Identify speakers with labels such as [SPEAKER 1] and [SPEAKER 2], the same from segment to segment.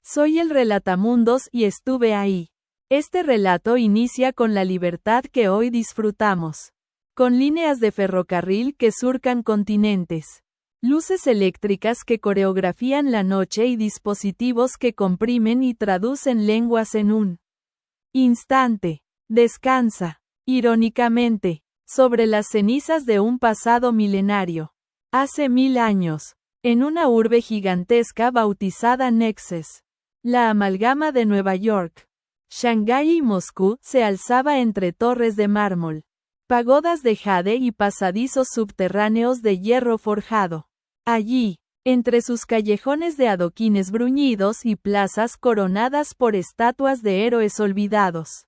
[SPEAKER 1] Soy el relatamundos y estuve ahí. Este relato inicia con la libertad que hoy disfrutamos. Con líneas de ferrocarril que surcan continentes. Luces eléctricas que coreografían la noche y dispositivos que comprimen y traducen lenguas en un instante. Descansa, irónicamente, sobre las cenizas de un pasado milenario. Hace 1000 años, en una urbe gigantesca bautizada Nexus, la amalgama de Nueva York, Shanghái y Moscú se alzaba entre torres de mármol, pagodas de jade y pasadizos subterráneos de hierro forjado. Allí, entre sus callejones de adoquines bruñidos y plazas coronadas por estatuas de héroes olvidados,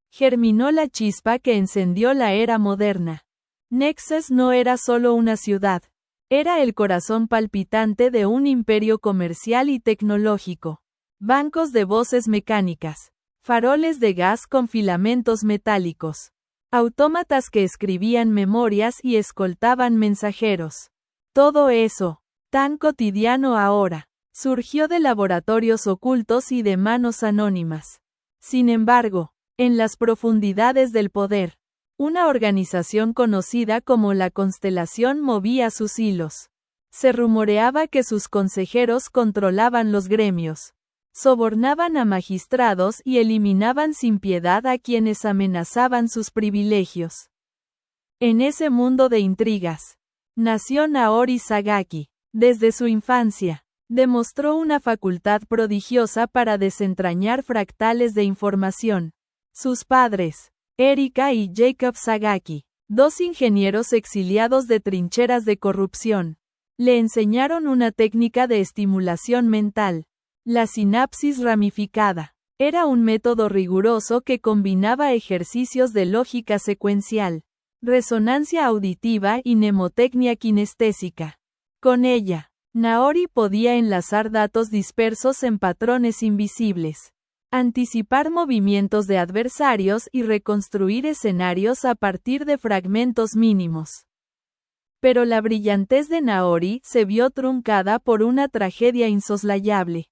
[SPEAKER 1] germinó la chispa que encendió la era moderna. Nexus no era solo una ciudad, era el corazón palpitante de un imperio comercial y tecnológico. Bancos de voces mecánicas, faroles de gas con filamentos metálicos, autómatas que escribían memorias y escoltaban mensajeros. Todo eso, tan cotidiano ahora, surgió de laboratorios ocultos y de manos anónimas. Sin embargo, en las profundidades del poder, una organización conocida como la Constelación movía sus hilos. Se rumoreaba que sus consejeros controlaban los gremios, sobornaban a magistrados y eliminaban sin piedad a quienes amenazaban sus privilegios. En ese mundo de intrigas, nació Naori Sagaki. Desde su infancia, demostró una facultad prodigiosa para desentrañar fractales de información. Sus padres, Erika y Jacob Sagaki, dos ingenieros exiliados de trincheras de corrupción, le enseñaron una técnica de estimulación mental. La sinapsis ramificada. Era un método riguroso que combinaba ejercicios de lógica secuencial, resonancia auditiva y mnemotecnia kinestésica. Con ella, Naori podía enlazar datos dispersos en patrones invisibles, anticipar movimientos de adversarios y reconstruir escenarios a partir de fragmentos mínimos. Pero la brillantez de Naori se vio truncada por una tragedia insoslayable.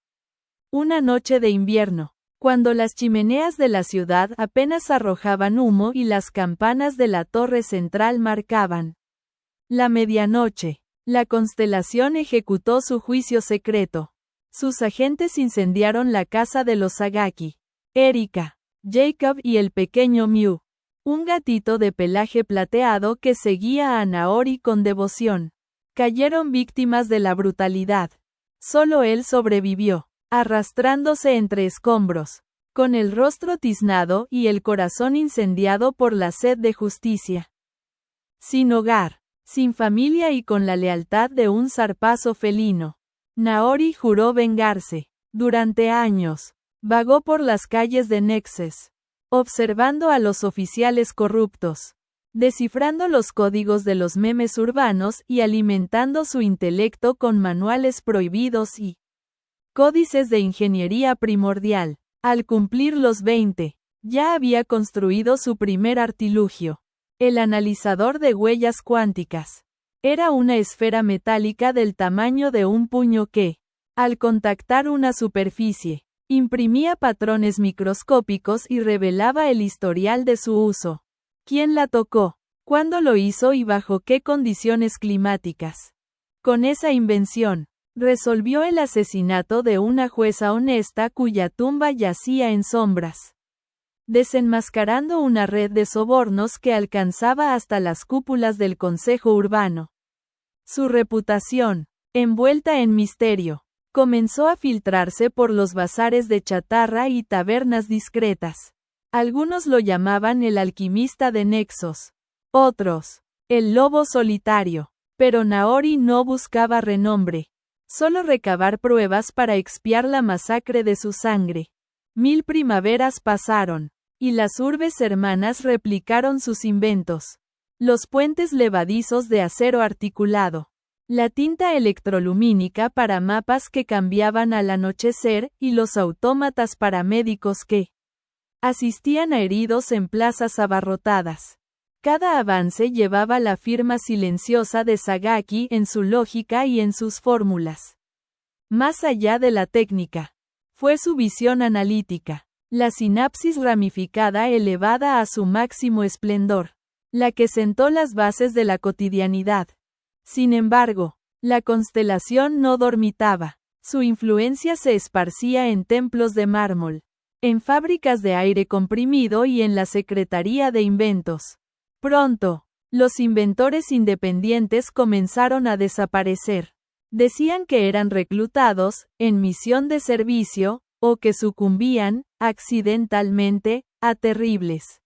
[SPEAKER 1] Una noche de invierno, cuando las chimeneas de la ciudad apenas arrojaban humo y las campanas de la torre central marcaban la medianoche, la constelación ejecutó su juicio secreto. Sus agentes incendiaron la casa de los Sagaki, Erika, Jacob y el pequeño Mew, un gatito de pelaje plateado que seguía a Naori con devoción. Cayeron víctimas de la brutalidad. Solo él sobrevivió, arrastrándose entre escombros, con el rostro tiznado y el corazón incendiado por la sed de justicia. Sin hogar, sin familia y con la lealtad de un zarpazo felino, Naori juró vengarse. Durante años, vagó por las calles de Nexus, observando a los oficiales corruptos, descifrando los códigos de los memes urbanos y alimentando su intelecto con manuales prohibidos y códices de ingeniería primordial. Al cumplir los 20, ya había construido su primer artilugio, el analizador de huellas cuánticas. Era una esfera metálica del tamaño de un puño que, al contactar una superficie, imprimía patrones microscópicos y revelaba el historial de su uso. ¿Quién la tocó? ¿Cuándo lo hizo y bajo qué condiciones climáticas? Con esa invención, resolvió el asesinato de una jueza honesta cuya tumba yacía en sombras, desenmascarando una red de sobornos que alcanzaba hasta las cúpulas del Consejo Urbano. Su reputación, envuelta en misterio, comenzó a filtrarse por los bazares de chatarra y tabernas discretas. Algunos lo llamaban el alquimista de Nexos, otros, el lobo solitario, pero Naori no buscaba renombre, solo recabar pruebas para expiar la masacre de su sangre. 1000 primaveras pasaron, y las urbes hermanas replicaron sus inventos. Los puentes levadizos de acero articulado, la tinta electrolumínica para mapas que cambiaban al anochecer y los autómatas paramédicos que asistían a heridos en plazas abarrotadas. Cada avance llevaba la firma silenciosa de Sagaki en su lógica y en sus fórmulas. Más allá de la técnica, Fue su visión analítica, la sinapsis ramificada elevada a su máximo esplendor, la que sentó las bases de la cotidianidad. Sin embargo, la constelación no dormitaba. Su influencia se esparcía en templos de mármol, en fábricas de aire comprimido y en la Secretaría de Inventos. Pronto, los inventores independientes comenzaron a desaparecer. Decían que eran reclutados, en misión de servicio, o que sucumbían, accidentalmente, a terribles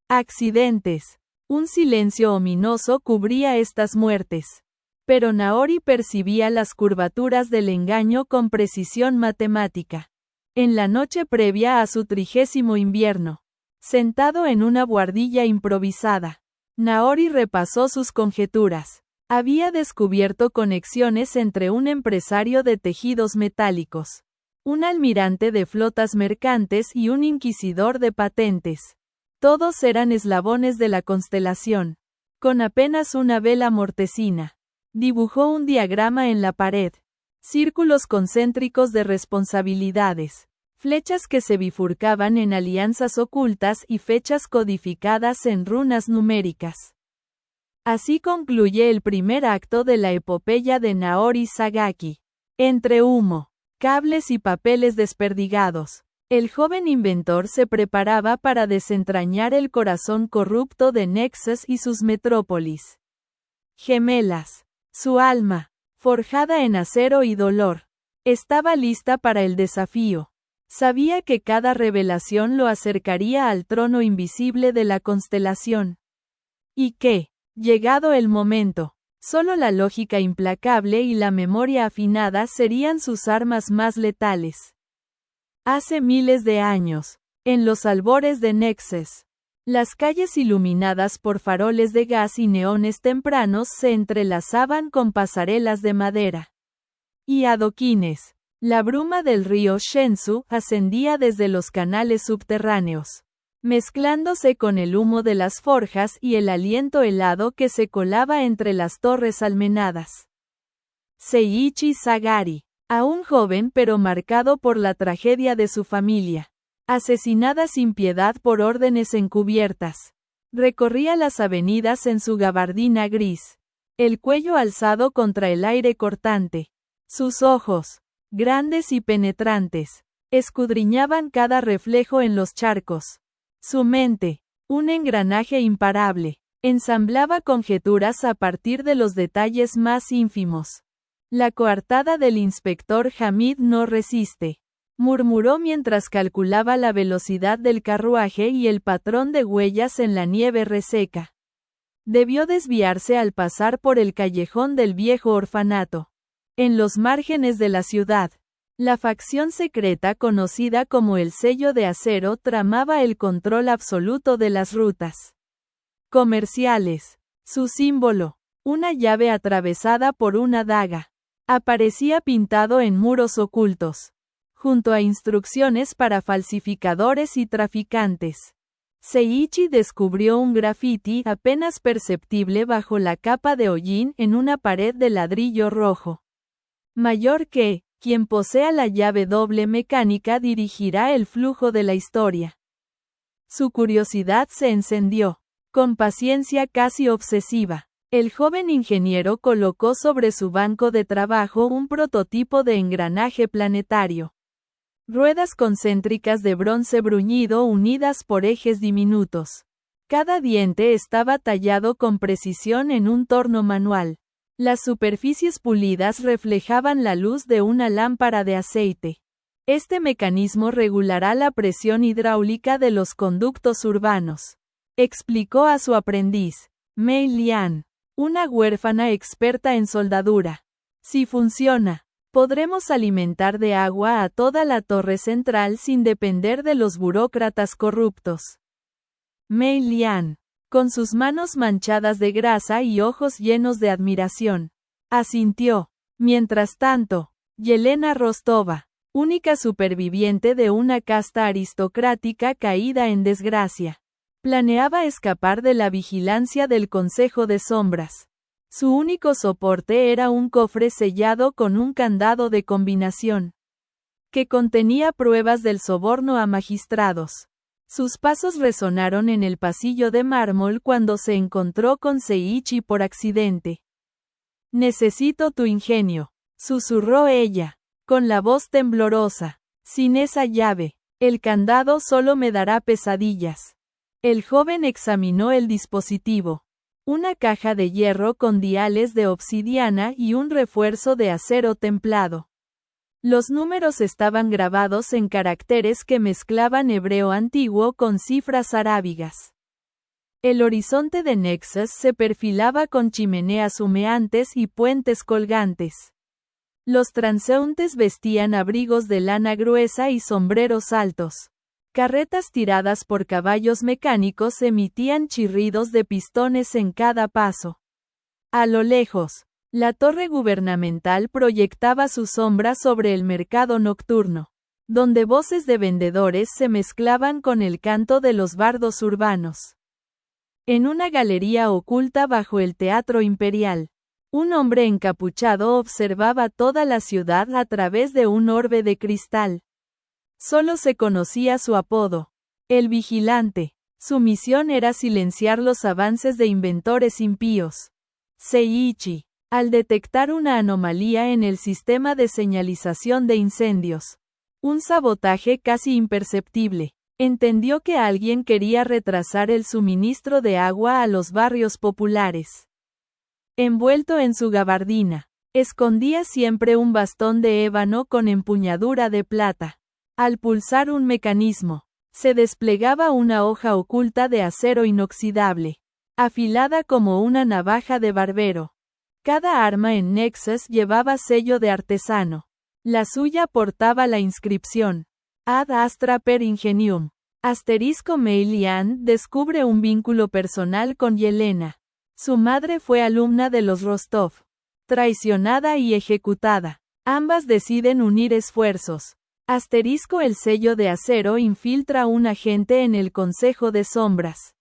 [SPEAKER 1] accidentes. Un silencio ominoso cubría estas muertes. Pero Naori percibía las curvaturas del engaño con precisión matemática. En la noche previa a su 30º invierno, sentado en una buhardilla improvisada, Naori repasó sus conjeturas. Había descubierto conexiones entre un empresario de tejidos metálicos, un almirante de flotas mercantes y un inquisidor de patentes. Todos eran eslabones de la constelación. Con apenas una vela mortecina, dibujó un diagrama en la pared. Círculos concéntricos de responsabilidades, flechas que se bifurcaban en alianzas ocultas y fechas codificadas en runas numéricas. Así concluye el primer acto de la epopeya de Naori Sagaki. Entre humo, cables y papeles desperdigados, el joven inventor se preparaba para desentrañar el corazón corrupto de Nexus y sus metrópolis gemelas. Su alma, forjada en acero y dolor, estaba lista para el desafío. Sabía que cada revelación lo acercaría al trono invisible de la constelación. Y que, llegado el momento, solo la lógica implacable y la memoria afinada serían sus armas más letales. Hace miles de años, en los albores de Nexus, las calles iluminadas por faroles de gas y neones tempranos se entrelazaban con pasarelas de madera y adoquines. La bruma del río Shenzhou ascendía desde los canales subterráneos, mezclándose con el humo de las forjas y el aliento helado que se colaba entre las torres almenadas. Seiichi Sagari, aún joven pero marcado por la tragedia de su familia, asesinada sin piedad por órdenes encubiertas, recorría las avenidas en su gabardina gris, el cuello alzado contra el aire cortante. Sus ojos, grandes y penetrantes, escudriñaban cada reflejo en los charcos. Su mente, un engranaje imparable, ensamblaba conjeturas a partir de los detalles más ínfimos. La coartada del inspector Hamid no resiste, murmuró mientras calculaba la velocidad del carruaje y el patrón de huellas en la nieve reseca. Debió desviarse al pasar por el callejón del viejo orfanato. En los márgenes de la ciudad, la facción secreta conocida como el Sello de Acero tramaba el control absoluto de las rutas comerciales. Su símbolo, una llave atravesada por una daga, aparecía pintado en muros ocultos, junto a instrucciones para falsificadores y traficantes. Seiichi descubrió un grafiti apenas perceptible bajo la capa de hollín en una pared de ladrillo rojo. Mayor que, quien posea la llave doble mecánica dirigirá el flujo de la historia. Su curiosidad se encendió. Con paciencia casi obsesiva, el joven ingeniero colocó sobre su banco de trabajo un prototipo de engranaje planetario. Ruedas concéntricas de bronce bruñido unidas por ejes diminutos. Cada diente estaba tallado con precisión en un torno manual. Las superficies pulidas reflejaban la luz de una lámpara de aceite. Este mecanismo regulará la presión hidráulica de los conductos urbanos, explicó a su aprendiz, Mei Lian, una huérfana experta en soldadura. Si funciona, podremos alimentar de agua a toda la torre central sin depender de los burócratas corruptos. Mei Lian, con sus manos manchadas de grasa y ojos llenos de admiración, asintió. Mientras tanto, Yelena Rostova, única superviviente de una casta aristocrática caída en desgracia, planeaba escapar de la vigilancia del Consejo de Sombras. Su único soporte era un cofre sellado con un candado de combinación. que contenía pruebas del soborno a magistrados. Sus pasos resonaron en el pasillo de mármol cuando se encontró con Seiichi por accidente. «Necesito tu ingenio», susurró ella, con la voz temblorosa. «Sin esa llave, el candado solo me dará pesadillas». El joven examinó el dispositivo. Una caja de hierro con diales de obsidiana y un refuerzo de acero templado. Los números estaban grabados en caracteres que mezclaban hebreo antiguo con cifras arábigas. El horizonte de Nexus se perfilaba con chimeneas humeantes y puentes colgantes. Los transeúntes vestían abrigos de lana gruesa y sombreros altos. Carretas tiradas por caballos mecánicos emitían chirridos de pistones en cada paso. A lo lejos, la torre gubernamental proyectaba su sombra sobre el mercado nocturno, donde voces de vendedores se mezclaban con el canto de los bardos urbanos. En una galería oculta bajo el Teatro Imperial, un hombre encapuchado observaba toda la ciudad a través de un orbe de cristal. Solo se conocía su apodo, el vigilante. Su misión era silenciar los avances de inventores impíos. Seiichi, al detectar una anomalía en el sistema de señalización de incendios, un sabotaje casi imperceptible, entendió que alguien quería retrasar el suministro de agua a los barrios populares. Envuelto en su gabardina, escondía siempre un bastón de ébano con empuñadura de plata. Al pulsar un mecanismo, se desplegaba una hoja oculta de acero inoxidable, afilada como una navaja de barbero. Cada arma en Nexus llevaba sello de artesano. La suya portaba la inscripción: Ad Astra per Ingenium. Mei Lian descubre un vínculo personal con Yelena. Su madre fue alumna de los Rostov. Traicionada y ejecutada. Ambas deciden unir esfuerzos. El sello de acero infiltra a un agente en el Consejo de Sombras,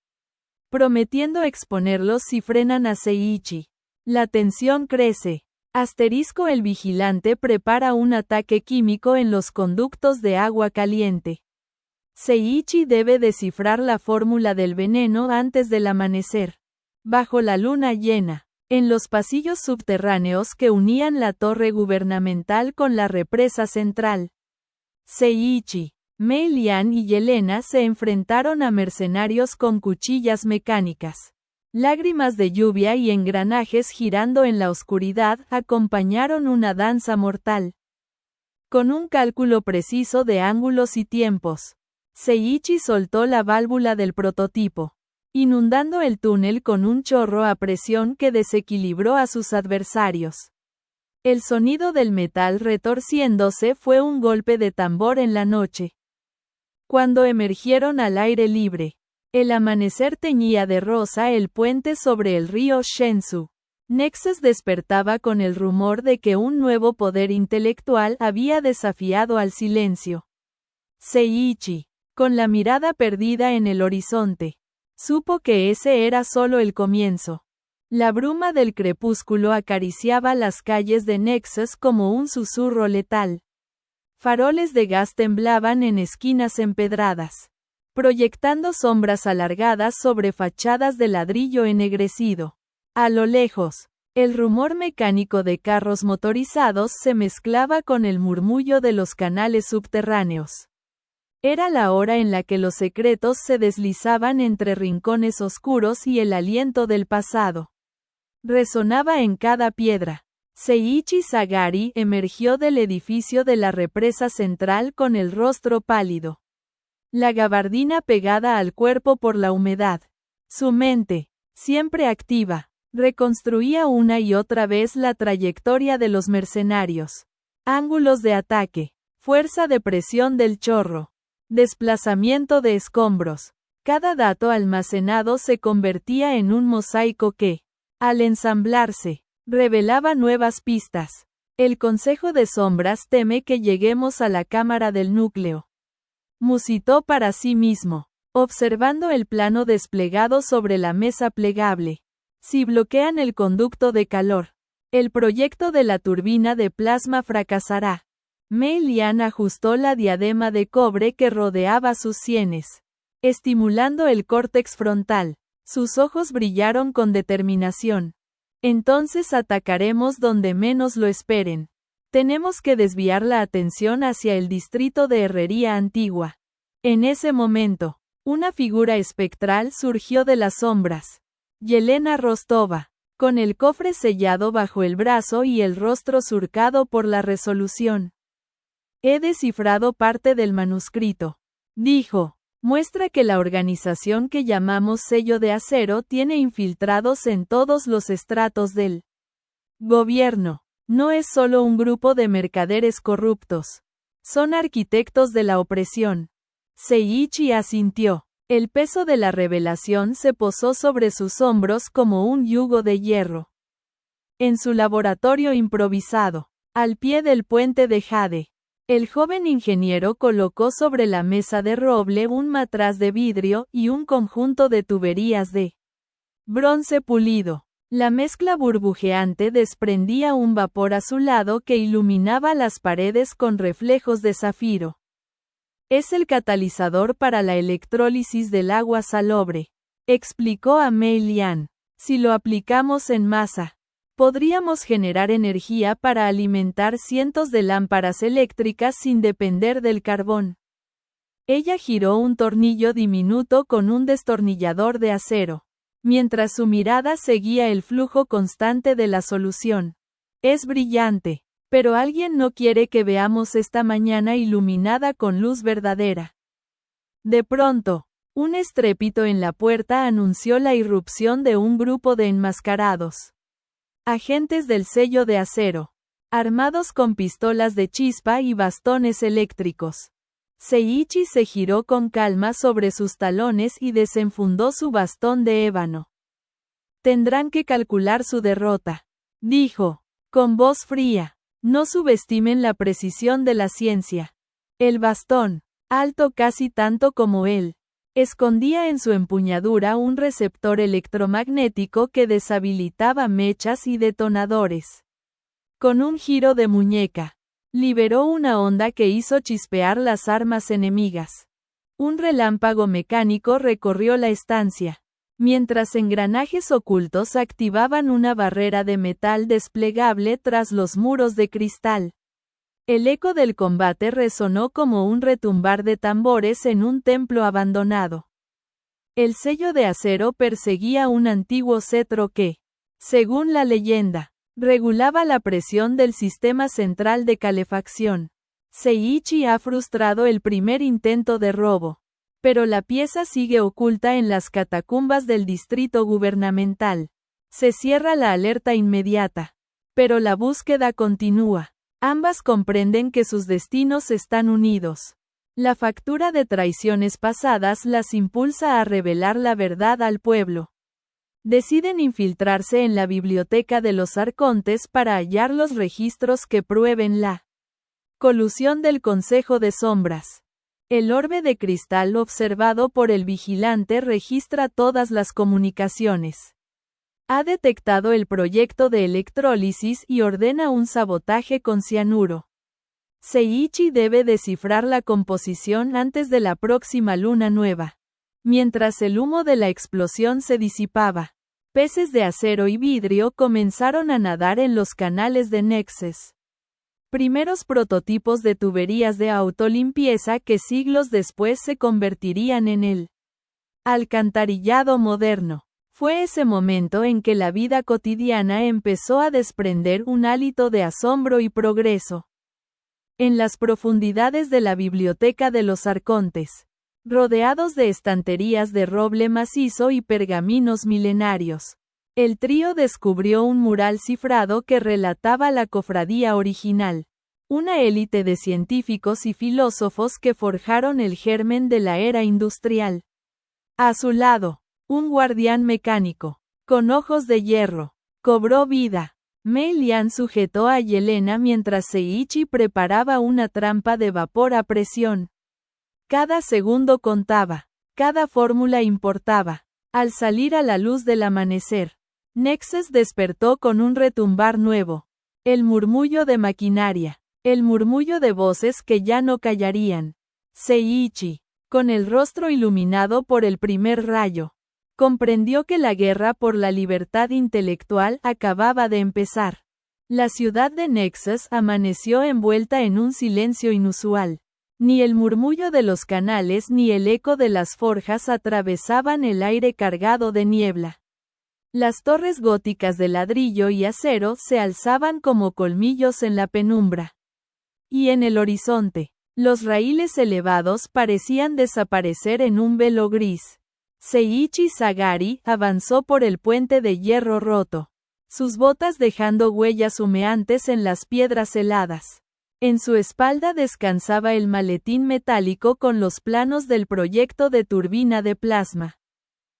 [SPEAKER 1] prometiendo exponerlos si frenan a Seiichi. La tensión crece. El vigilante prepara un ataque químico en los conductos de agua caliente. Seiichi debe descifrar la fórmula del veneno antes del amanecer. Bajo la luna llena, en los pasillos subterráneos que unían la torre gubernamental con la represa central, Seiichi, Mei Lian y Yelena se enfrentaron a mercenarios con cuchillas mecánicas. Lágrimas de lluvia y engranajes girando en la oscuridad acompañaron una danza mortal. Con un cálculo preciso de ángulos y tiempos, Seiichi soltó la válvula del prototipo, inundando el túnel con un chorro a presión que desequilibró a sus adversarios. El sonido del metal retorciéndose fue un golpe de tambor en la noche. Cuando emergieron al aire libre, el amanecer teñía de rosa el puente sobre el río Shenzhou. Nexus despertaba con el rumor de que un nuevo poder intelectual había desafiado al silencio. Seiichi, con la mirada perdida en el horizonte, supo que ese era solo el comienzo. La bruma del crepúsculo acariciaba las calles de Nexus como un susurro letal. Faroles de gas temblaban en esquinas empedradas, proyectando sombras alargadas sobre fachadas de ladrillo ennegrecido. A lo lejos, el rumor mecánico de carros motorizados se mezclaba con el murmullo de los canales subterráneos. Era la hora en la que los secretos se deslizaban entre rincones oscuros y el aliento del pasado resonaba en cada piedra. Seiichi Sagari emergió del edificio de la represa central con el rostro pálido, la gabardina pegada al cuerpo por la humedad. Su mente, siempre activa, reconstruía una y otra vez la trayectoria de los mercenarios. Ángulos de ataque, fuerza de presión del chorro, desplazamiento de escombros. Cada dato almacenado se convertía en un mosaico que, al ensamblarse, revelaba nuevas pistas. El Consejo de Sombras teme que lleguemos a la cámara del núcleo. Musitó para sí mismo, observando el plano desplegado sobre la mesa plegable. Si bloquean el conducto de calor, el proyecto de la turbina de plasma fracasará. Mei Lian ajustó la diadema de cobre que rodeaba sus sienes, estimulando el córtex frontal. Sus ojos brillaron con determinación. Entonces atacaremos donde menos lo esperen. Tenemos que desviar la atención hacia el distrito de Herrería Antigua. En ese momento, una figura espectral surgió de las sombras. Yelena Rostova, con el cofre sellado bajo el brazo y el rostro surcado por la resolución. He descifrado parte del manuscrito, dijo. Muestra que la organización que llamamos Sello de Acero tiene infiltrados en todos los estratos del gobierno. No es solo un grupo de mercaderes corruptos. Son arquitectos de la opresión. Seiichi asintió. El peso de la revelación se posó sobre sus hombros como un yugo de hierro. En su laboratorio improvisado, al pie del puente de Jade, el joven ingeniero colocó sobre la mesa de roble un matraz de vidrio y un conjunto de tuberías de bronce pulido. La mezcla burbujeante desprendía un vapor azulado que iluminaba las paredes con reflejos de zafiro. Es el catalizador para la electrólisis del agua salobre, explicó a Mei Lian. Si lo aplicamos en masa, podríamos generar energía para alimentar cientos de lámparas eléctricas sin depender del carbón. Ella giró un tornillo diminuto con un destornillador de acero, mientras su mirada seguía el flujo constante de la solución. Es brillante, pero alguien no quiere que veamos esta mañana iluminada con luz verdadera. De pronto, un estrépito en la puerta anunció la irrupción de un grupo de enmascarados. Agentes del Sello de Acero, armados con pistolas de chispa y bastones eléctricos. Seiichi se giró con calma sobre sus talones y desenfundó su bastón de ébano. Tendrán que calcular su derrota, dijo, con voz fría. No subestimen la precisión de la ciencia. El bastón, alto casi tanto como él, escondía en su empuñadura un receptor electromagnético que deshabilitaba mechas y detonadores. Con un giro de muñeca, liberó una onda que hizo chispear las armas enemigas. Un relámpago mecánico recorrió la estancia, mientras engranajes ocultos activaban una barrera de metal desplegable tras los muros de cristal. El eco del combate resonó como un retumbar de tambores en un templo abandonado. El Sello de Acero perseguía un antiguo cetro que, según la leyenda, regulaba la presión del sistema central de calefacción. Seiichi ha frustrado el primer intento de robo, pero la pieza sigue oculta en las catacumbas del distrito gubernamental. Se cierra la alerta inmediata, pero la búsqueda continúa. Ambas comprenden que sus destinos están unidos. La factura de traiciones pasadas las impulsa a revelar la verdad al pueblo. Deciden infiltrarse en la biblioteca de los arcontes para hallar los registros que prueben la colusión del Consejo de Sombras. El orbe de cristal observado por el vigilante registra todas las comunicaciones. Ha detectado el proyecto de electrólisis y ordena un sabotaje con cianuro. Seiichi debe descifrar la composición antes de la próxima luna nueva. Mientras el humo de la explosión se disipaba, peces de acero y vidrio comenzaron a nadar en los canales de Nexus. Primeros prototipos de tuberías de autolimpieza que siglos después se convertirían en el alcantarillado moderno. Fue ese momento en que la vida cotidiana empezó a desprender un hálito de asombro y progreso. En las profundidades de la biblioteca de los arcontes, rodeados de estanterías de roble macizo y pergaminos milenarios, el trío descubrió un mural cifrado que relataba la cofradía original, una élite de científicos y filósofos que forjaron el germen de la era industrial. A su lado, un guardián mecánico, con ojos de hierro, cobró vida. Mei Lian sujetó a Yelena mientras Seiichi preparaba una trampa de vapor a presión. Cada segundo contaba, cada fórmula importaba. Al salir a la luz del amanecer, Nexus despertó con un retumbar nuevo. El murmullo de maquinaria, El murmullo de voces que ya no callarían. Seiichi, con el rostro iluminado por el primer rayo, comprendió que la guerra por la libertad intelectual acababa de empezar. La ciudad de Nexus amaneció envuelta en un silencio inusual. Ni el murmullo de los canales ni el eco de las forjas atravesaban el aire cargado de niebla. Las torres góticas de ladrillo y acero se alzaban como colmillos en la penumbra. Y en el horizonte, los raíles elevados parecían desaparecer en un velo gris. Seiichi Sagari avanzó por el puente de hierro roto, sus botas dejando huellas humeantes en las piedras heladas. En su espalda descansaba el maletín metálico con los planos del proyecto de turbina de plasma.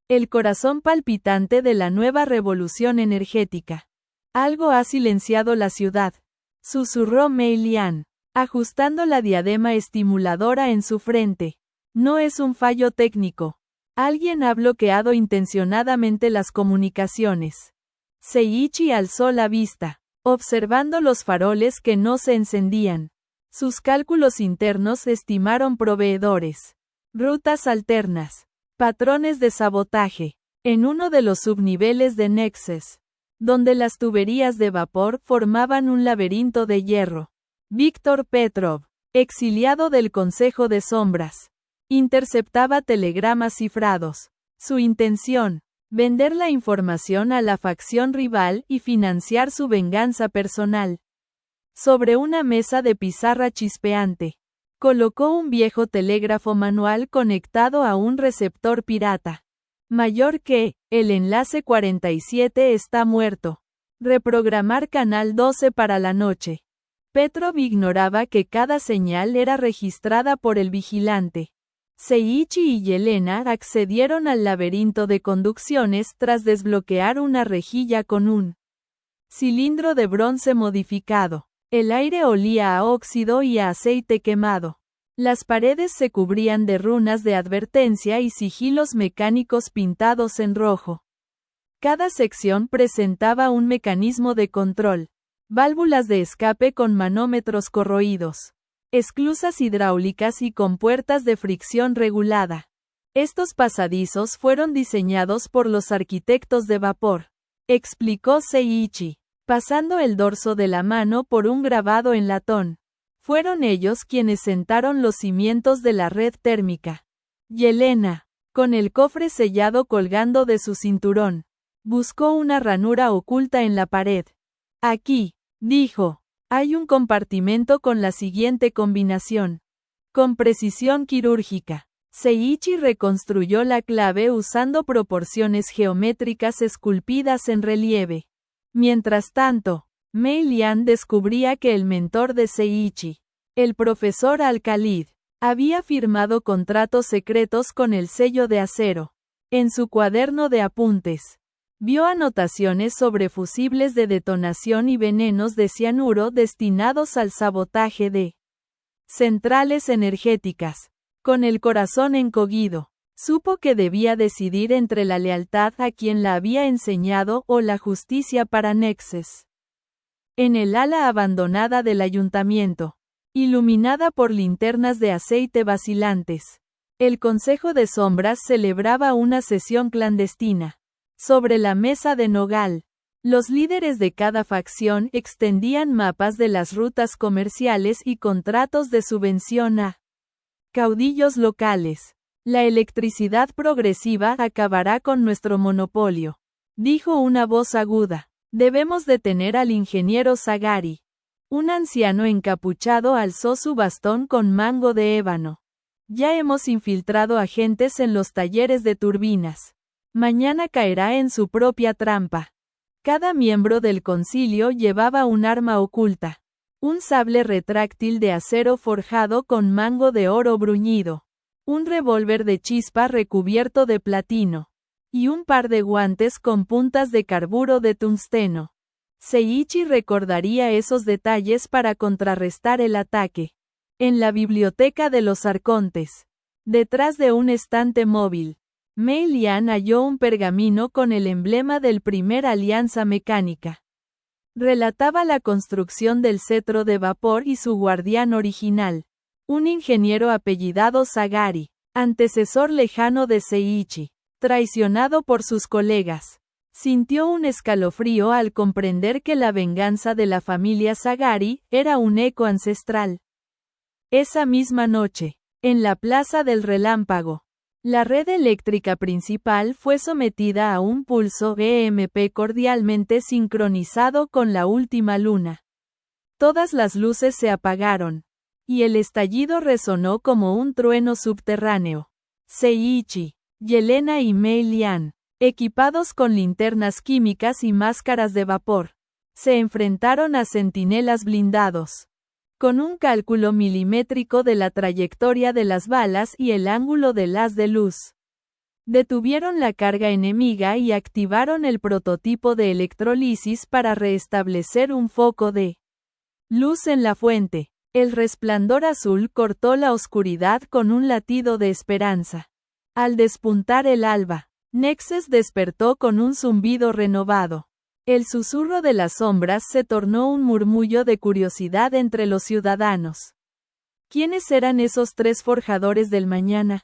[SPEAKER 1] El corazón palpitante de la nueva revolución energética. Algo ha silenciado la ciudad, susurró Mei Lian, ajustando la diadema estimuladora en su frente. No es un fallo técnico. Alguien ha bloqueado intencionadamente las comunicaciones. Seiichi alzó la vista, observando los faroles que no se encendían. Sus cálculos internos estimaron proveedores, rutas alternas, patrones de sabotaje. En uno de los subniveles de Nexus, donde las tuberías de vapor formaban un laberinto de hierro, Víctor Petrov, exiliado del Consejo de Sombras, interceptaba telegramas cifrados. Su intención, vender la información a la facción rival y financiar su venganza personal. Sobre una mesa de pizarra chispeante, colocó un viejo telégrafo manual conectado a un receptor pirata. Mayor que, el enlace 47 está muerto. Reprogramar canal 12 para la noche. Petrov ignoraba que cada señal era registrada por el vigilante. Seiichi y Yelena accedieron al laberinto de conducciones tras desbloquear una rejilla con un cilindro de bronce modificado. El aire olía a óxido y a aceite quemado. Las paredes se cubrían de runas de advertencia y sigilos mecánicos pintados en rojo. Cada sección presentaba un mecanismo de control, válvulas de escape con manómetros corroídos, esclusas hidráulicas y compuertas de fricción regulada. Estos pasadizos fueron diseñados por los arquitectos de vapor, explicó Seiichi, pasando el dorso de la mano por un grabado en latón. Fueron ellos quienes sentaron los cimientos de la red térmica. Yelena, con el cofre sellado colgando de su cinturón, buscó una ranura oculta en la pared. Aquí, dijo, hay un compartimento con la siguiente combinación. Con precisión quirúrgica, Seiichi reconstruyó la clave usando proporciones geométricas esculpidas en relieve. Mientras tanto, Mei Lian descubría que el mentor de Seiichi, el profesor Al-Khalid, había firmado contratos secretos con el sello de acero. En su cuaderno de apuntes, vio anotaciones sobre fusibles de detonación y venenos de cianuro destinados al sabotaje de centrales energéticas. Con el corazón encogido, supo que debía decidir entre la lealtad a quien la había enseñado o la justicia para Nexus. En el ala abandonada del ayuntamiento, iluminada por linternas de aceite vacilantes, el Consejo de Sombras celebraba una sesión clandestina. Sobre la mesa de nogal, los líderes de cada facción extendían mapas de las rutas comerciales y contratos de subvención a caudillos locales. La electricidad progresiva acabará con nuestro monopolio, dijo una voz aguda. Debemos detener al ingeniero Sagari. Un anciano encapuchado alzó su bastón con mango de ébano. Ya hemos infiltrado agentes en los talleres de turbinas. Mañana caerá en su propia trampa. Cada miembro del concilio llevaba un arma oculta. Un sable retráctil de acero forjado con mango de oro bruñido. Un revólver de chispa recubierto de platino. Y un par de guantes con puntas de carburo de tungsteno. Seiichi recordaría esos detalles para contrarrestar el ataque. En la biblioteca de los arcontes, detrás de un estante móvil, Mei Lian halló un pergamino con el emblema del primer Alianza Mecánica. Relataba la construcción del cetro de vapor y su guardián original, un ingeniero apellidado Sagari, antecesor lejano de Seiichi, traicionado por sus colegas. Sintió un escalofrío al comprender que la venganza de la familia Sagari era un eco ancestral. Esa misma noche, en la Plaza del Relámpago, la red eléctrica principal fue sometida a un pulso EMP cordialmente sincronizado con la última luna. Todas las luces se apagaron, y el estallido resonó como un trueno subterráneo. Seiichi, Yelena y Mei Lian, equipados con linternas químicas y máscaras de vapor, se enfrentaron a centinelas blindados. Con un cálculo milimétrico de la trayectoria de las balas y el ángulo del haz de luz, detuvieron la carga enemiga y activaron el prototipo de electrolisis para restablecer un foco de luz en la fuente. El resplandor azul cortó la oscuridad con un latido de esperanza. Al despuntar el alba, Nexus despertó con un zumbido renovado. El susurro de las sombras se tornó un murmullo de curiosidad entre los ciudadanos. ¿Quiénes eran esos tres forjadores del mañana?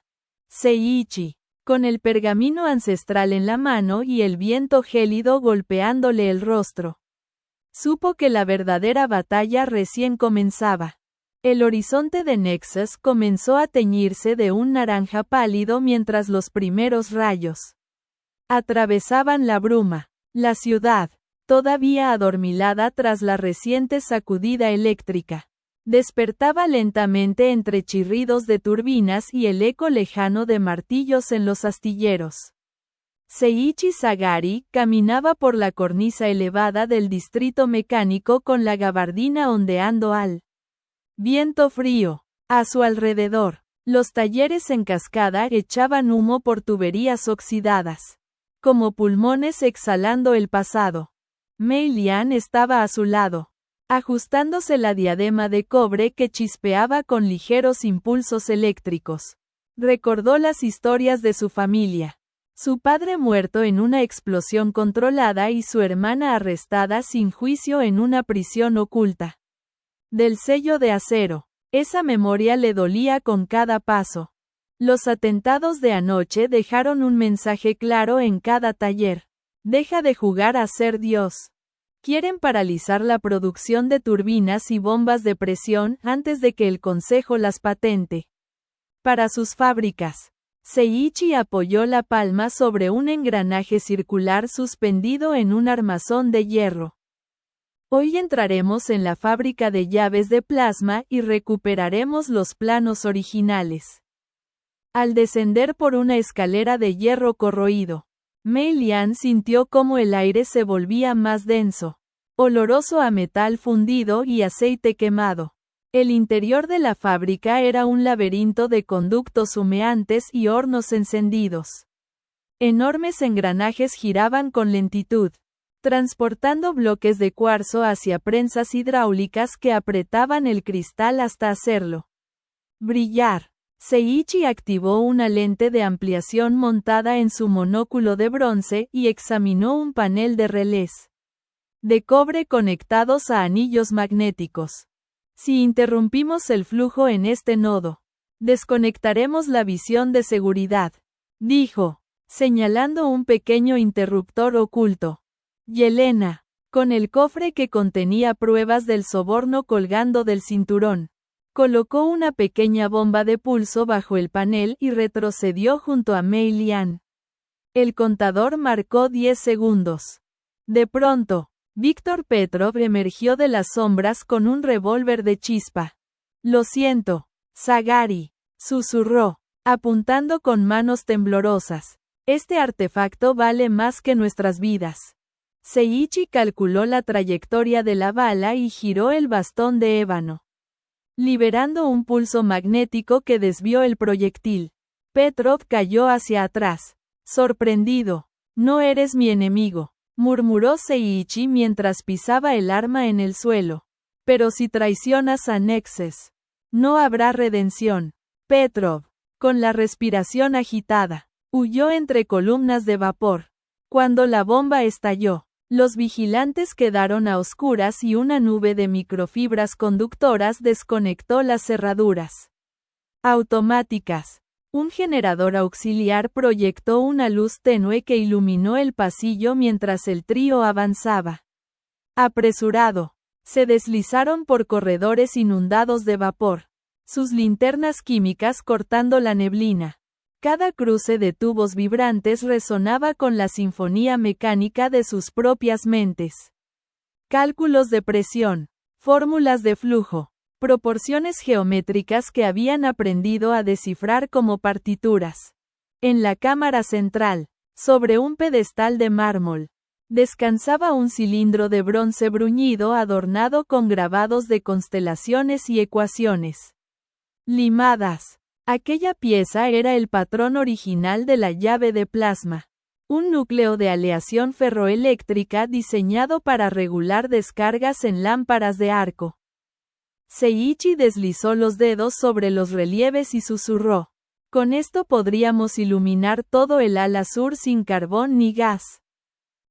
[SPEAKER 1] Seiichi, con el pergamino ancestral en la mano y el viento gélido golpeándole el rostro. Supo que la verdadera batalla recién comenzaba. El horizonte de Nexus comenzó a teñirse de un naranja pálido mientras los primeros rayos atravesaban la bruma. La ciudad, todavía adormilada tras la reciente sacudida eléctrica, despertaba lentamente entre chirridos de turbinas y el eco lejano de martillos en los astilleros. Seiichi Sagari caminaba por la cornisa elevada del distrito mecánico con la gabardina ondeando al viento frío. A su alrededor, los talleres en cascada echaban humo por tuberías oxidadas, como pulmones exhalando el pasado. Mei Lian estaba a su lado, ajustándose la diadema de cobre que chispeaba con ligeros impulsos eléctricos. Recordó las historias de su familia. Su padre muerto en una explosión controlada y su hermana arrestada sin juicio en una prisión oculta. Del sello de acero. Esa memoria le dolía con cada paso. Los atentados de anoche dejaron un mensaje claro en cada taller. Deja de jugar a ser Dios. Quieren paralizar la producción de turbinas y bombas de presión antes de que el Consejo las patente. Para sus fábricas. Seiichi apoyó la palma sobre un engranaje circular suspendido en un armazón de hierro. Hoy entraremos en la fábrica de llaves de plasma y recuperaremos los planos originales. Al descender por una escalera de hierro corroído, Mei Lian sintió cómo el aire se volvía más denso, oloroso a metal fundido y aceite quemado. El interior de la fábrica era un laberinto de conductos humeantes y hornos encendidos. Enormes engranajes giraban con lentitud, transportando bloques de cuarzo hacia prensas hidráulicas que apretaban el cristal hasta hacerlo brillar. Seiichi activó una lente de ampliación montada en su monóculo de bronce y examinó un panel de relés de cobre conectados a anillos magnéticos. Si interrumpimos el flujo en este nodo, desconectaremos la visión de seguridad, dijo, señalando un pequeño interruptor oculto. Yelena, con el cofre que contenía pruebas del soborno colgando del cinturón, colocó una pequeña bomba de pulso bajo el panel y retrocedió junto a Mei Lian. El contador marcó 10 segundos. De pronto, Víctor Petrov emergió de las sombras con un revólver de chispa. Lo siento, Sagari, susurró, apuntando con manos temblorosas. Este artefacto vale más que nuestras vidas. Seiichi calculó la trayectoria de la bala y giró el bastón de ébano, liberando un pulso magnético que desvió el proyectil. Petrov cayó hacia atrás, sorprendido. No eres mi enemigo, murmuró Seiichi mientras pisaba el arma en el suelo. Pero si traicionas a Nexus, no habrá redención. Petrov, con la respiración agitada, huyó entre columnas de vapor. Cuando la bomba estalló, Los vigilantes quedaron a oscuras y una nube de microfibras conductoras desconectó las cerraduras automáticas. Un generador auxiliar proyectó una luz tenue que iluminó el pasillo mientras el trío avanzaba. Apresurado, se deslizaron por corredores inundados de vapor, sus linternas químicas cortando la neblina. Cada cruce de tubos vibrantes resonaba con la sinfonía mecánica de sus propias mentes. Cálculos de presión, fórmulas de flujo, proporciones geométricas que habían aprendido a descifrar como partituras. En la cámara central, sobre un pedestal de mármol, descansaba un cilindro de bronce bruñido adornado con grabados de constelaciones y ecuaciones limadas. Aquella pieza era el patrón original de la llave de plasma, un núcleo de aleación ferroeléctrica diseñado para regular descargas en lámparas de arco. Seiichi deslizó los dedos sobre los relieves y susurró: «Con esto podríamos iluminar todo el ala sur sin carbón ni gas.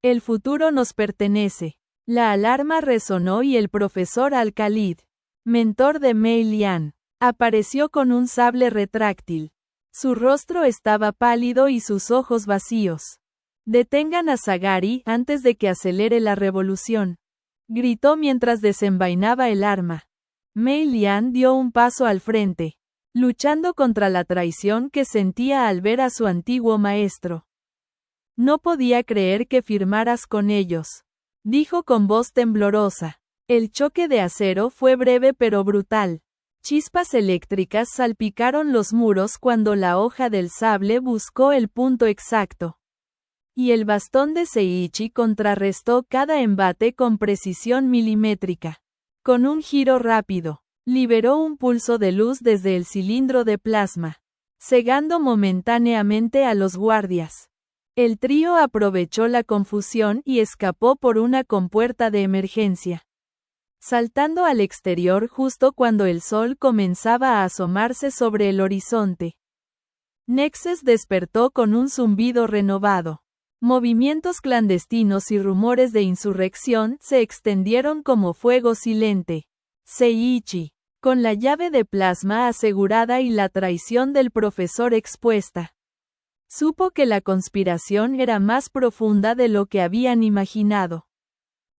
[SPEAKER 1] El futuro nos pertenece». La alarma resonó y el profesor Al-Khalid, mentor de Mei Lian, apareció con un sable retráctil. Su rostro estaba pálido y sus ojos vacíos. «Detengan a Sagari antes de que acelere la revolución», gritó mientras desenvainaba el arma. Mei Lian dio un paso al frente, luchando contra la traición que sentía al ver a su antiguo maestro. «No podía creer que firmaras con ellos», dijo con voz temblorosa. El choque de acero fue breve pero brutal. Chispas eléctricas salpicaron los muros cuando la hoja del sable buscó el punto exacto. Y el bastón de Seiichi contrarrestó cada embate con precisión milimétrica. Con un giro rápido, liberó un pulso de luz desde el cilindro de plasma, cegando momentáneamente a los guardias. El trío aprovechó la confusión y escapó por una compuerta de emergencia, saltando al exterior justo cuando el sol comenzaba a asomarse sobre el horizonte. Nexus despertó con un zumbido renovado. Movimientos clandestinos y rumores de insurrección se extendieron como fuego silente. Seiichi, con la llave de plasma asegurada y la traición del profesor expuesta, supo que la conspiración era más profunda de lo que habían imaginado.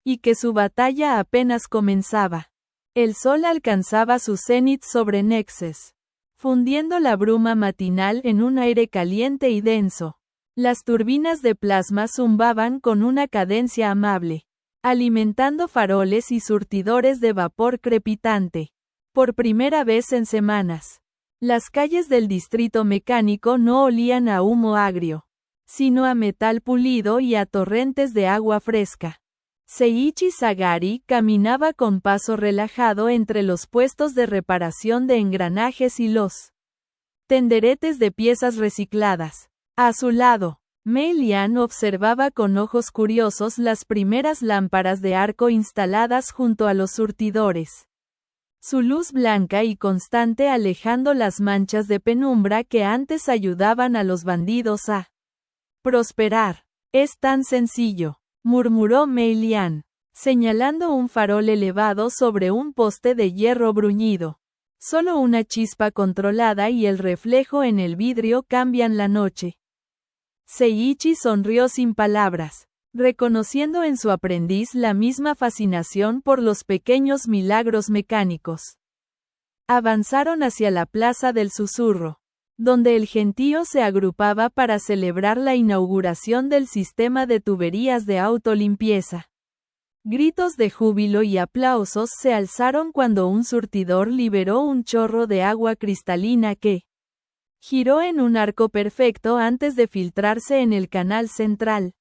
[SPEAKER 1] Y que su batalla apenas comenzaba. El sol alcanzaba su cenit sobre Nexus, fundiendo la bruma matinal en un aire caliente y denso. Las turbinas de plasma zumbaban con una cadencia amable, alimentando faroles y surtidores de vapor crepitante. Por primera vez en semanas, las calles del distrito mecánico no olían a humo agrio, sino a metal pulido y a torrentes de agua fresca. Seiichi Sagari caminaba con paso relajado entre los puestos de reparación de engranajes y los tenderetes de piezas recicladas. A su lado, Mei Lian observaba con ojos curiosos las primeras lámparas de arco instaladas junto a los surtidores. Su luz blanca y constante alejando las manchas de penumbra que antes ayudaban a los bandidos a prosperar. «Es tan sencillo», murmuró Mei Lian, señalando un farol elevado sobre un poste de hierro bruñido. «Solo una chispa controlada y el reflejo en el vidrio cambian la noche». Seiichi sonrió sin palabras, reconociendo en su aprendiz la misma fascinación por los pequeños milagros mecánicos. Avanzaron hacia la Plaza del Susurro, donde el gentío se agrupaba para celebrar la inauguración del sistema de tuberías de autolimpieza. Gritos de júbilo y aplausos se alzaron cuando un surtidor liberó un chorro de agua cristalina que giró en un arco perfecto antes de filtrarse en el canal central.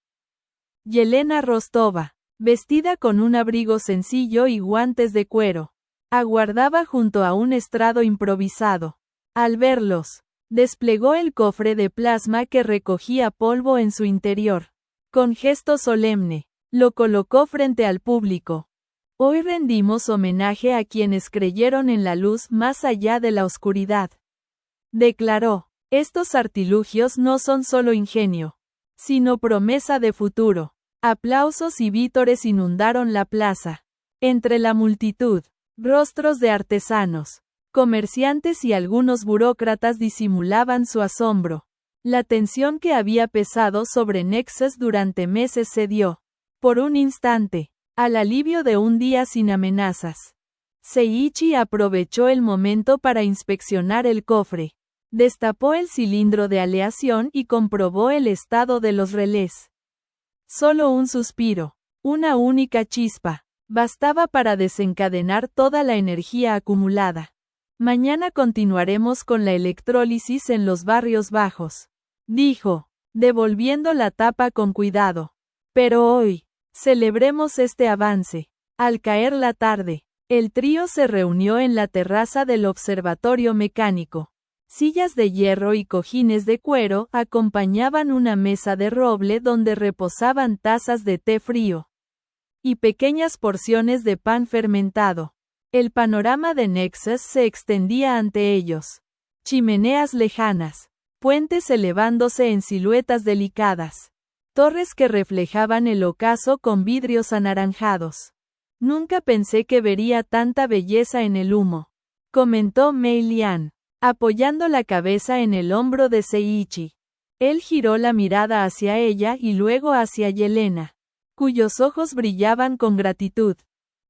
[SPEAKER 1] Yelena Rostova, vestida con un abrigo sencillo y guantes de cuero, aguardaba junto a un estrado improvisado. Al verlos, desplegó el cofre de plasma que recogía polvo en su interior. Con gesto solemne, lo colocó frente al público. «Hoy rendimos homenaje a quienes creyeron en la luz más allá de la oscuridad», declaró. «Estos artilugios no son solo ingenio, sino promesa de futuro». Aplausos y vítores inundaron la plaza. Entre la multitud, rostros de artesanos, comerciantes y algunos burócratas disimulaban su asombro. La tensión que había pesado sobre Nexus durante meses cedió, por un instante, al alivio de un día sin amenazas. Seiichi aprovechó el momento para inspeccionar el cofre. Destapó el cilindro de aleación y comprobó el estado de los relés. Solo un suspiro, una única chispa, bastaba para desencadenar toda la energía acumulada. Mañana continuaremos con la electrólisis en los barrios bajos, dijo, devolviendo la tapa con cuidado. Pero hoy, celebremos este avance. Al caer la tarde, el trío se reunió en la terraza del observatorio mecánico. Sillas de hierro y cojines de cuero acompañaban una mesa de roble donde reposaban tazas de té frío y pequeñas porciones de pan fermentado. El panorama de Nexus se extendía ante ellos. Chimeneas lejanas, puentes elevándose en siluetas delicadas, torres que reflejaban el ocaso con vidrios anaranjados. Nunca pensé que vería tanta belleza en el humo, comentó Mei Lian, apoyando la cabeza en el hombro de Seiichi. Él giró la mirada hacia ella y luego hacia Yelena, cuyos ojos brillaban con gratitud.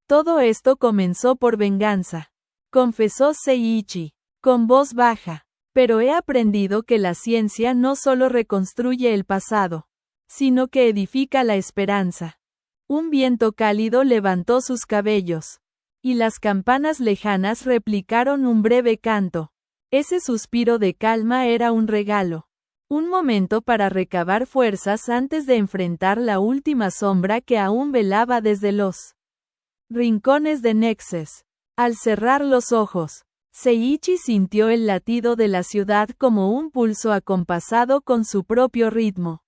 [SPEAKER 1] Todo esto comenzó por venganza, confesó Seiichi, con voz baja. Pero he aprendido que la ciencia no solo reconstruye el pasado, sino que edifica la esperanza. Un viento cálido levantó sus cabellos, y las campanas lejanas replicaron un breve canto. Ese suspiro de calma era un regalo. Un momento para recabar fuerzas antes de enfrentar la última sombra que aún velaba desde los rincones de Nexus. Al cerrar los ojos, Seiichi sintió el latido de la ciudad como un pulso acompasado con su propio ritmo.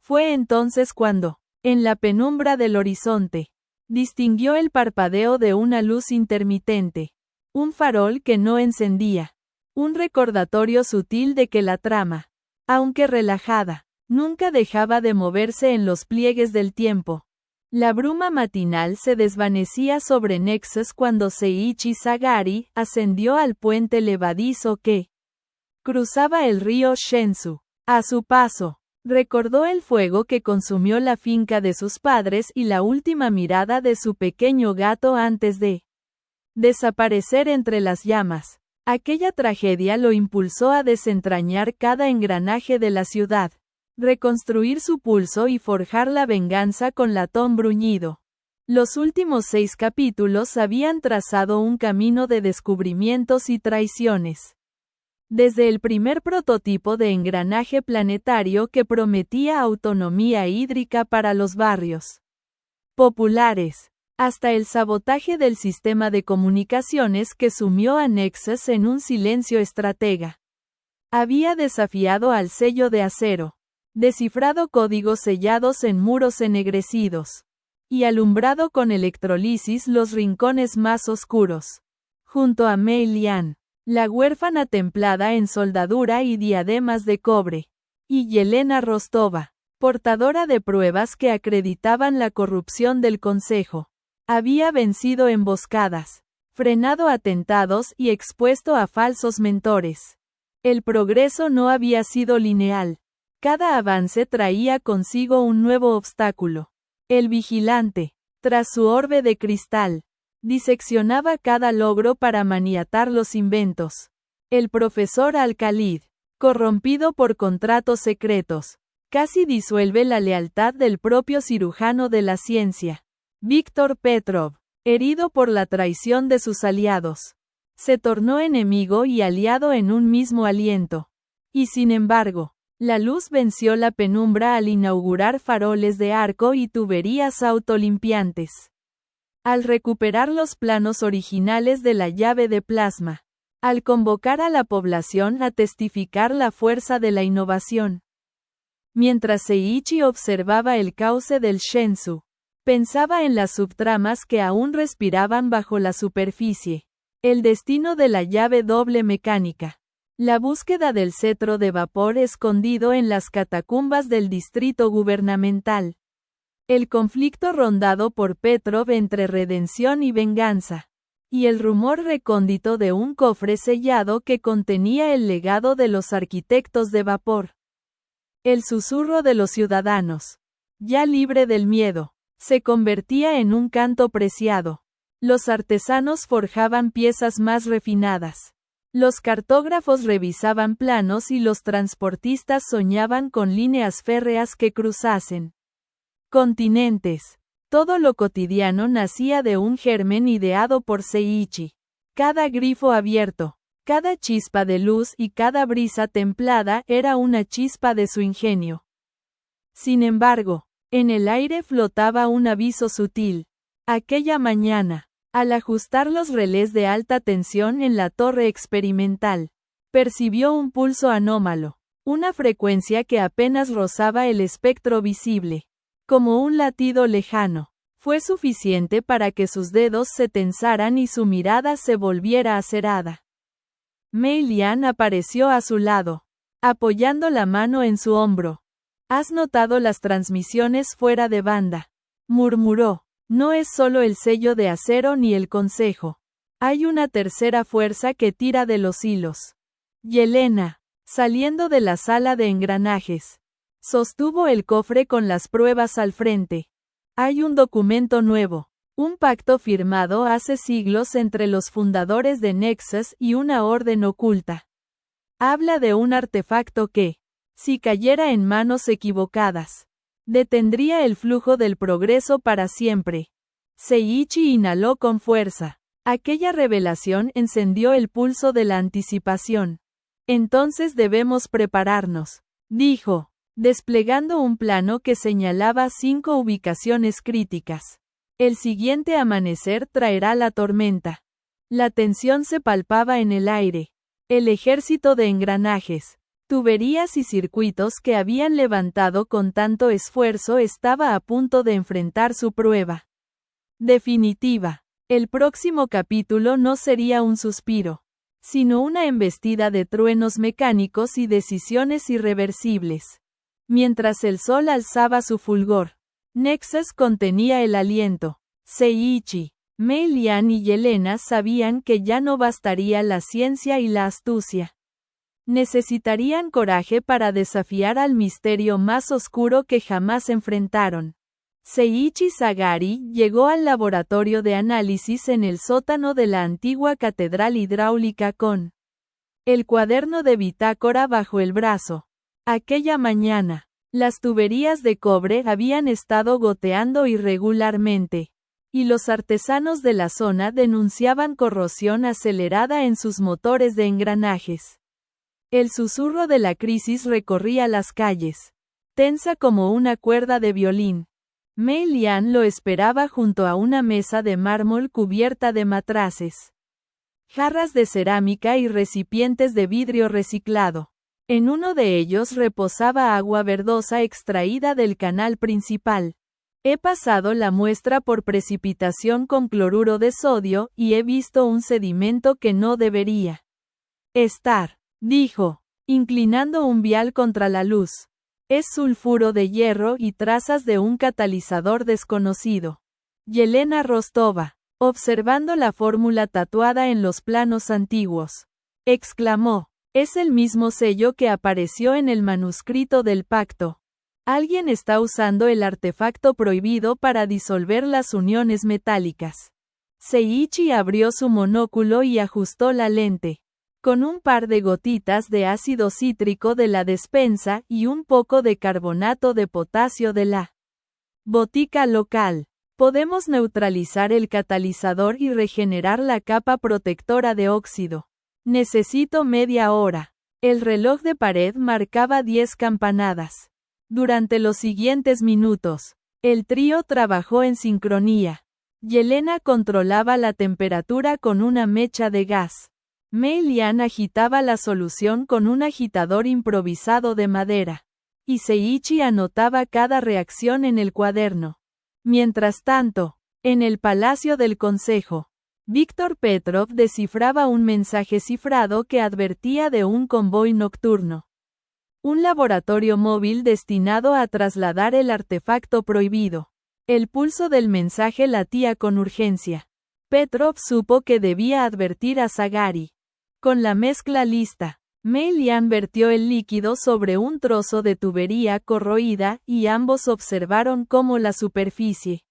[SPEAKER 1] Fue entonces cuando, en la penumbra del horizonte, distinguió el parpadeo de una luz intermitente. Un farol que no encendía. Un recordatorio sutil de que la trama, aunque relajada, nunca dejaba de moverse en los pliegues del tiempo. La bruma matinal se desvanecía sobre Nexus cuando Seiichi Sagari ascendió al puente levadizo que cruzaba el río Shensu. A su paso, recordó el fuego que consumió la finca de sus padres y la última mirada de su pequeño gato antes de desaparecer entre las llamas. Aquella tragedia lo impulsó a desentrañar cada engranaje de la ciudad, reconstruir su pulso y forjar la venganza con latón bruñido. Los últimos 6 capítulos habían trazado un camino de descubrimientos y traiciones. Desde el primer prototipo de engranaje planetario que prometía autonomía hídrica para los barrios populares, hasta el sabotaje del sistema de comunicaciones que sumió a Nexus en un silencio estratega. Había desafiado al sello de acero, descifrado códigos sellados en muros ennegrecidos, y alumbrado con electrolisis los rincones más oscuros. Junto a Mei Lian, la huérfana templada en soldadura y diademas de cobre, y Yelena Rostova, portadora de pruebas que acreditaban la corrupción del Consejo. Había vencido emboscadas, frenado atentados y expuesto a falsos mentores. El progreso no había sido lineal. Cada avance traía consigo un nuevo obstáculo. El vigilante, tras su orbe de cristal, diseccionaba cada logro para maniatar los inventos. El profesor Al-Khalid, corrompido por contratos secretos, casi disuelve la lealtad del propio cirujano de la ciencia. Víctor Petrov, herido por la traición de sus aliados, se tornó enemigo y aliado en un mismo aliento. Y sin embargo, la luz venció la penumbra al inaugurar faroles de arco y tuberías autolimpiantes. Al recuperar los planos originales de la llave de plasma. Al convocar a la población a testificar la fuerza de la innovación. Mientras Seiichi observaba el cauce del Shensu, pensaba en las subtramas que aún respiraban bajo la superficie. El destino de la llave doble mecánica. La búsqueda del cetro de vapor escondido en las catacumbas del distrito gubernamental. El conflicto rondado por Petrov entre redención y venganza. Y el rumor recóndito de un cofre sellado que contenía el legado de los arquitectos de vapor. El susurro de los ciudadanos, ya libre del miedo, se convertía en un canto preciado. Los artesanos forjaban piezas más refinadas. Los cartógrafos revisaban planos y los transportistas soñaban con líneas férreas que cruzasen continentes. Todo lo cotidiano nacía de un germen ideado por Seiichi. Cada grifo abierto, cada chispa de luz y cada brisa templada era una chispa de su ingenio. Sin embargo, en el aire flotaba un aviso sutil. Aquella mañana, al ajustar los relés de alta tensión en la torre experimental, percibió un pulso anómalo, una frecuencia que apenas rozaba el espectro visible. Como un latido lejano, fue suficiente para que sus dedos se tensaran y su mirada se volviera acerada. Mei Lian apareció a su lado, apoyando la mano en su hombro. ¿Has notado las transmisiones fuera de banda?, murmuró. No es solo el sello de acero ni el consejo. Hay una tercera fuerza que tira de los hilos. Yelena, saliendo de la sala de engranajes, sostuvo el cofre con las pruebas al frente. Hay un documento nuevo, un pacto firmado hace siglos entre los fundadores de Nexus y una orden oculta. Habla de un artefacto que, si cayera en manos equivocadas, detendría el flujo del progreso para siempre. Seiichi inhaló con fuerza. Aquella revelación encendió el pulso de la anticipación. Entonces debemos prepararnos, dijo, desplegando un plano que señalaba 5 ubicaciones críticas. El siguiente amanecer traerá la tormenta. La tensión se palpaba en el aire. El ejército de engranajes, tuberías y circuitos que habían levantado con tanto esfuerzo estaba a punto de enfrentar su prueba definitiva. El próximo capítulo no sería un suspiro, sino una embestida de truenos mecánicos y decisiones irreversibles. Mientras el sol alzaba su fulgor, Nexus contenía el aliento. Seiichi, Mei Lian y Yelena sabían que ya no bastaría la ciencia y la astucia. Necesitarían coraje para desafiar al misterio más oscuro que jamás enfrentaron. Seiichi Sagari llegó al laboratorio de análisis en el sótano de la antigua catedral hidráulica con el cuaderno de bitácora bajo el brazo. Aquella mañana, las tuberías de cobre habían estado goteando irregularmente, y los artesanos de la zona denunciaban corrosión acelerada en sus motores de engranajes. El susurro de la crisis recorría las calles, tensa como una cuerda de violín. Mei Lian lo esperaba junto a una mesa de mármol cubierta de matraces, jarras de cerámica y recipientes de vidrio reciclado. En uno de ellos reposaba agua verdosa extraída del canal principal. He pasado la muestra por precipitación con cloruro de sodio y he visto un sedimento que no debería estar, dijo, inclinando un vial contra la luz. Es sulfuro de hierro y trazas de un catalizador desconocido. Yelena Rostova, observando la fórmula tatuada en los planos antiguos, exclamó. Es el mismo sello que apareció en el manuscrito del pacto. Alguien está usando el artefacto prohibido para disolver las uniones metálicas. Seiichi abrió su monóculo y ajustó la lente. Con un par de gotitas de ácido cítrico de la despensa y un poco de carbonato de potasio de la botica local, podemos neutralizar el catalizador y regenerar la capa protectora de óxido. Necesito media hora. El reloj de pared marcaba 10 campanadas. Durante los siguientes minutos, el trío trabajó en sincronía. Yelena controlaba la temperatura con una mecha de gas. Mei Lian agitaba la solución con un agitador improvisado de madera. Y Seiichi anotaba cada reacción en el cuaderno. Mientras tanto, en el Palacio del Consejo, Víctor Petrov descifraba un mensaje cifrado que advertía de un convoy nocturno. Un laboratorio móvil destinado a trasladar el artefacto prohibido. El pulso del mensaje latía con urgencia. Petrov supo que debía advertir a Zagari. Con la mezcla lista, Mei Lian vertió el líquido sobre un trozo de tubería corroída y ambos observaron cómo la superficie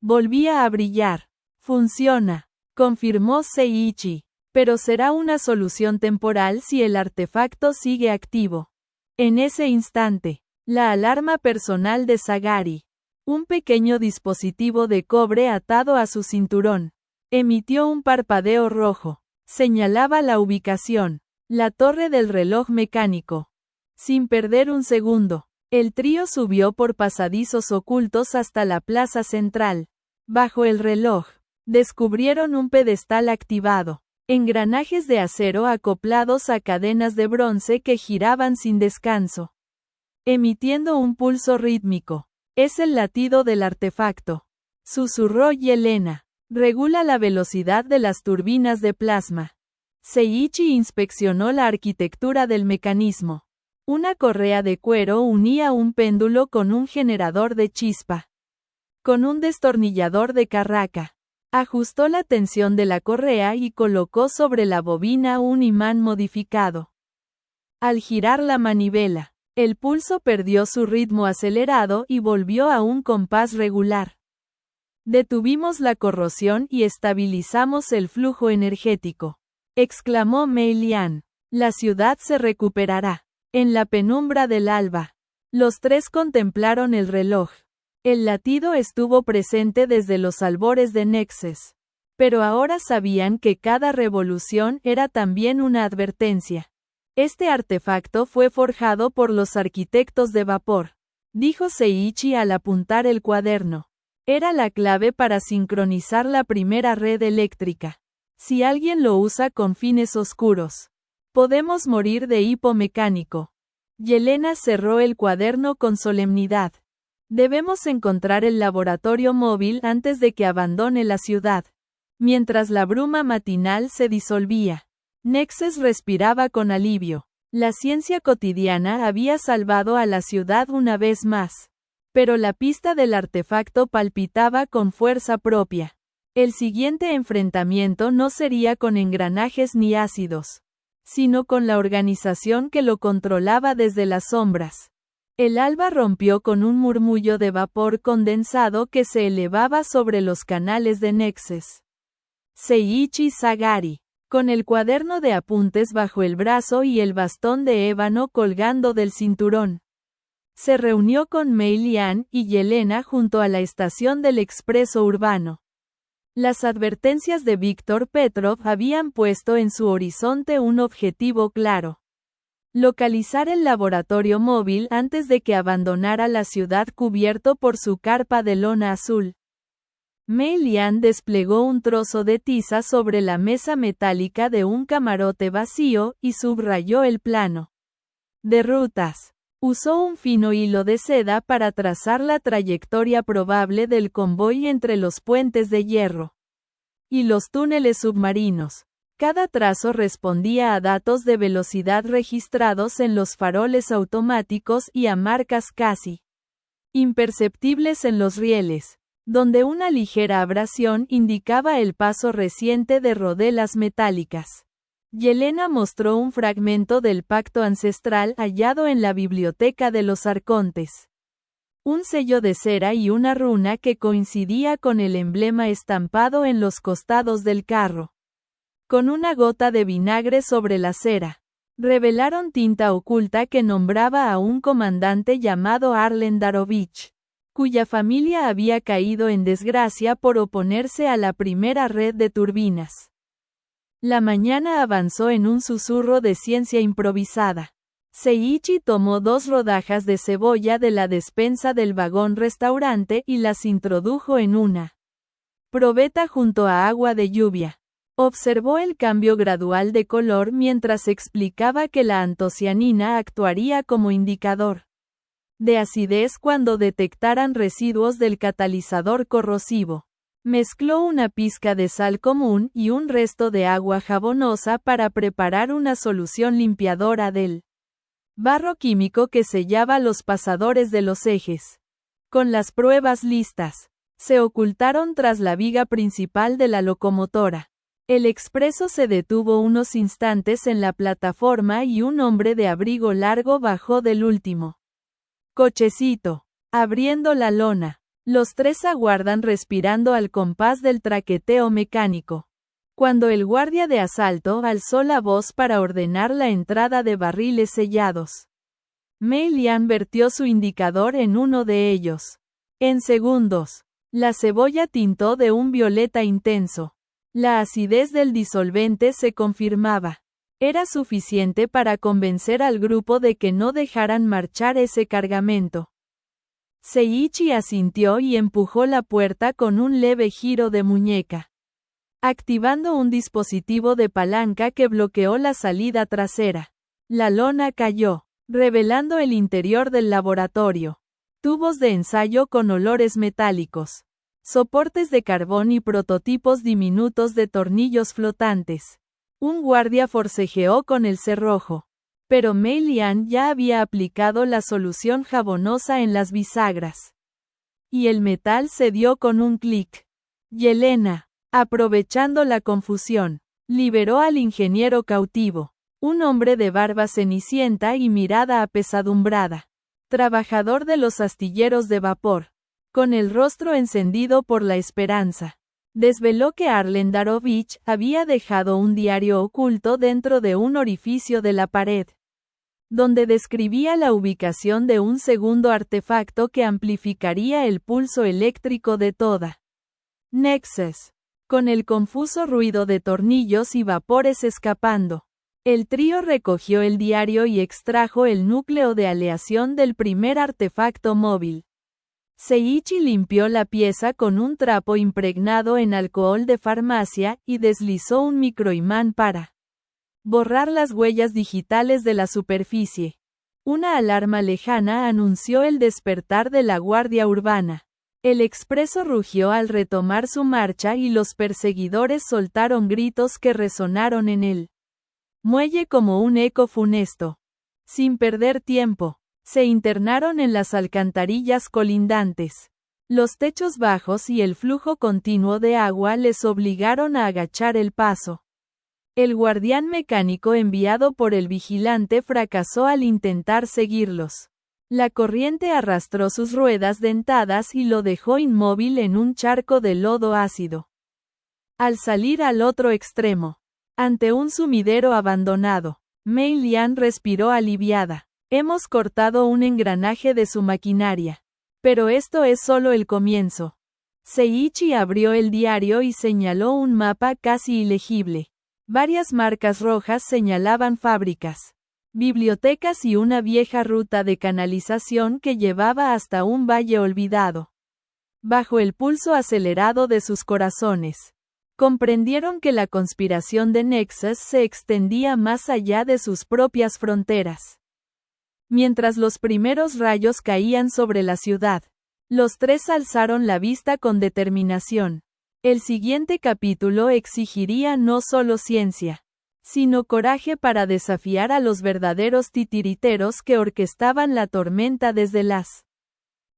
[SPEAKER 1] volvía a brillar. Funciona, confirmó Seiichi, pero será una solución temporal si el artefacto sigue activo. En ese instante, la alarma personal de Zagari, un pequeño dispositivo de cobre atado a su cinturón, emitió un parpadeo rojo. Señalaba la ubicación, la torre del reloj mecánico. Sin perder un segundo, el trío subió por pasadizos ocultos hasta la plaza central. Bajo el reloj, descubrieron un pedestal activado, engranajes de acero acoplados a cadenas de bronce que giraban sin descanso, emitiendo un pulso rítmico. Es el latido del artefacto, susurró Yelena. Regula la velocidad de las turbinas de plasma. Seiichi inspeccionó la arquitectura del mecanismo. Una correa de cuero unía un péndulo con un generador de chispa. Con un destornillador de carraca, ajustó la tensión de la correa y colocó sobre la bobina un imán modificado. Al girar la manivela, el pulso perdió su ritmo acelerado y volvió a un compás regular. Detuvimos la corrosión y estabilizamos el flujo energético, exclamó Mei Lian. La ciudad se recuperará. En la penumbra del alba, los tres contemplaron el reloj. El latido estuvo presente desde los albores de Nexus, pero ahora sabían que cada revolución era también una advertencia. Este artefacto fue forjado por los arquitectos de vapor, dijo Seiichi al apuntar el cuaderno. Era la clave para sincronizar la primera red eléctrica. Si alguien lo usa con fines oscuros, podemos morir de hipo mecánico. Yelena cerró el cuaderno con solemnidad. Debemos encontrar el laboratorio móvil antes de que abandone la ciudad. Mientras la bruma matinal se disolvía, Nexus respiraba con alivio. La ciencia cotidiana había salvado a la ciudad una vez más. Pero la pista del artefacto palpitaba con fuerza propia. El siguiente enfrentamiento no sería con engranajes ni ácidos, sino con la organización que lo controlaba desde las sombras. El alba rompió con un murmullo de vapor condensado que se elevaba sobre los canales de Nexus. Seiichi Zagari, con el cuaderno de apuntes bajo el brazo y el bastón de ébano colgando del cinturón, se reunió con Mei Lian y Yelena junto a la estación del expreso urbano. Las advertencias de Víctor Petrov habían puesto en su horizonte un objetivo claro: localizar el laboratorio móvil antes de que abandonara la ciudad cubierto por su carpa de lona azul. Mei Lian desplegó un trozo de tiza sobre la mesa metálica de un camarote vacío y subrayó el plano de rutas. Usó un fino hilo de seda para trazar la trayectoria probable del convoy entre los puentes de hierro y los túneles submarinos. Cada trazo respondía a datos de velocidad registrados en los faroles automáticos y a marcas casi imperceptibles en los rieles, donde una ligera abrasión indicaba el paso reciente de rodelas metálicas. Yelena mostró un fragmento del pacto ancestral hallado en la biblioteca de los arcontes. Un sello de cera y una runa que coincidía con el emblema estampado en los costados del carro. Con una gota de vinagre sobre la cera, revelaron tinta oculta que nombraba a un comandante llamado Arlen Darovich, cuya familia había caído en desgracia por oponerse a la primera red de turbinas. La mañana avanzó en un susurro de ciencia improvisada. Seiichi tomó 2 rodajas de cebolla de la despensa del vagón restaurante y las introdujo en una probeta junto a agua de lluvia. Observó el cambio gradual de color mientras explicaba que la antocianina actuaría como indicador de acidez cuando detectaran residuos del catalizador corrosivo. Mezcló una pizca de sal común y un resto de agua jabonosa para preparar una solución limpiadora del barro químico que sellaba los pasadores de los ejes. Con las pruebas listas, se ocultaron tras la viga principal de la locomotora. El expreso se detuvo unos instantes en la plataforma y un hombre de abrigo largo bajó del último cochecito, abriendo la lona. Los tres aguardan respirando al compás del traqueteo mecánico. Cuando el guardia de asalto alzó la voz para ordenar la entrada de barriles sellados, Mei Lian vertió su indicador en uno de ellos. En segundos, la cebolla tintó de un violeta intenso. La acidez del disolvente se confirmaba. Era suficiente para convencer al grupo de que no dejaran marchar ese cargamento. Seiichi asintió y empujó la puerta con un leve giro de muñeca, activando un dispositivo de palanca que bloqueó la salida trasera. La lona cayó, revelando el interior del laboratorio. Tubos de ensayo con olores metálicos, soportes de carbón y prototipos diminutos de tornillos flotantes. Un guardia forcejeó con el cerrojo. Pero Mei Lian ya había aplicado la solución jabonosa en las bisagras. Y el metal cedió con un clic. Yelena, aprovechando la confusión, liberó al ingeniero cautivo, un hombre de barba cenicienta y mirada apesadumbrada. Trabajador de los astilleros de vapor, con el rostro encendido por la esperanza. Desveló que Arlen Darovich había dejado un diario oculto dentro de un orificio de la pared, donde describía la ubicación de un segundo artefacto que amplificaría el pulso eléctrico de toda Nexus. Con el confuso ruido de tornillos y vapores escapando, el trío recogió el diario y extrajo el núcleo de aleación del primer artefacto móvil. Seiichi limpió la pieza con un trapo impregnado en alcohol de farmacia y deslizó un microimán para borrar las huellas digitales de la superficie. Una alarma lejana anunció el despertar de la guardia urbana. El expreso rugió al retomar su marcha y los perseguidores soltaron gritos que resonaron en el muelle como un eco funesto. Sin perder tiempo, se internaron en las alcantarillas colindantes. Los techos bajos y el flujo continuo de agua les obligaron a agachar el paso. El guardián mecánico enviado por el vigilante fracasó al intentar seguirlos. La corriente arrastró sus ruedas dentadas y lo dejó inmóvil en un charco de lodo ácido. Al salir al otro extremo, ante un sumidero abandonado, Mei Lian respiró aliviada. Hemos cortado un engranaje de su maquinaria. Pero esto es solo el comienzo. Seiichi abrió el diario y señaló un mapa casi ilegible. Varias marcas rojas señalaban fábricas, bibliotecas y una vieja ruta de canalización que llevaba hasta un valle olvidado. Bajo el pulso acelerado de sus corazones, comprendieron que la conspiración de Nexus se extendía más allá de sus propias fronteras. Mientras los primeros rayos caían sobre la ciudad, los tres alzaron la vista con determinación. El siguiente capítulo exigiría no solo ciencia, sino coraje para desafiar a los verdaderos titiriteros que orquestaban la tormenta desde las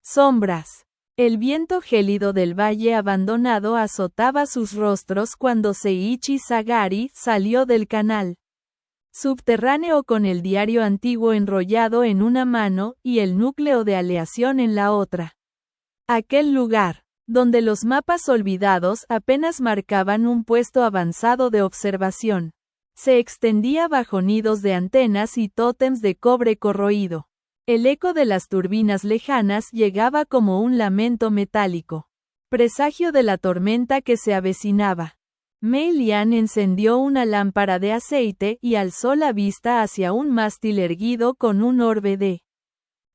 [SPEAKER 1] sombras. El viento gélido del valle abandonado azotaba sus rostros cuando Seiichi Sagari salió del canal subterráneo con el diario antiguo enrollado en una mano y el núcleo de aleación en la otra. Aquel lugar, donde los mapas olvidados apenas marcaban un puesto avanzado de observación, se extendía bajo nidos de antenas y tótems de cobre corroído. El eco de las turbinas lejanas llegaba como un lamento metálico, presagio de la tormenta que se avecinaba. Mei Lian encendió una lámpara de aceite y alzó la vista hacia un mástil erguido con un orbe de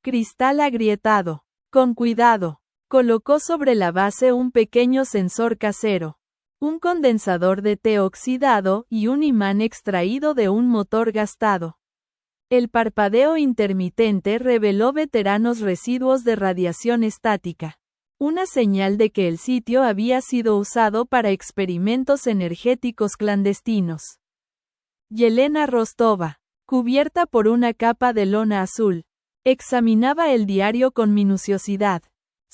[SPEAKER 1] cristal agrietado. Con cuidado, colocó sobre la base un pequeño sensor casero, un condensador de té oxidado y un imán extraído de un motor gastado. El parpadeo intermitente reveló veteranos residuos de radiación estática. Una señal de que el sitio había sido usado para experimentos energéticos clandestinos. Yelena Rostova, cubierta por una capa de lona azul, examinaba el diario con minuciosidad.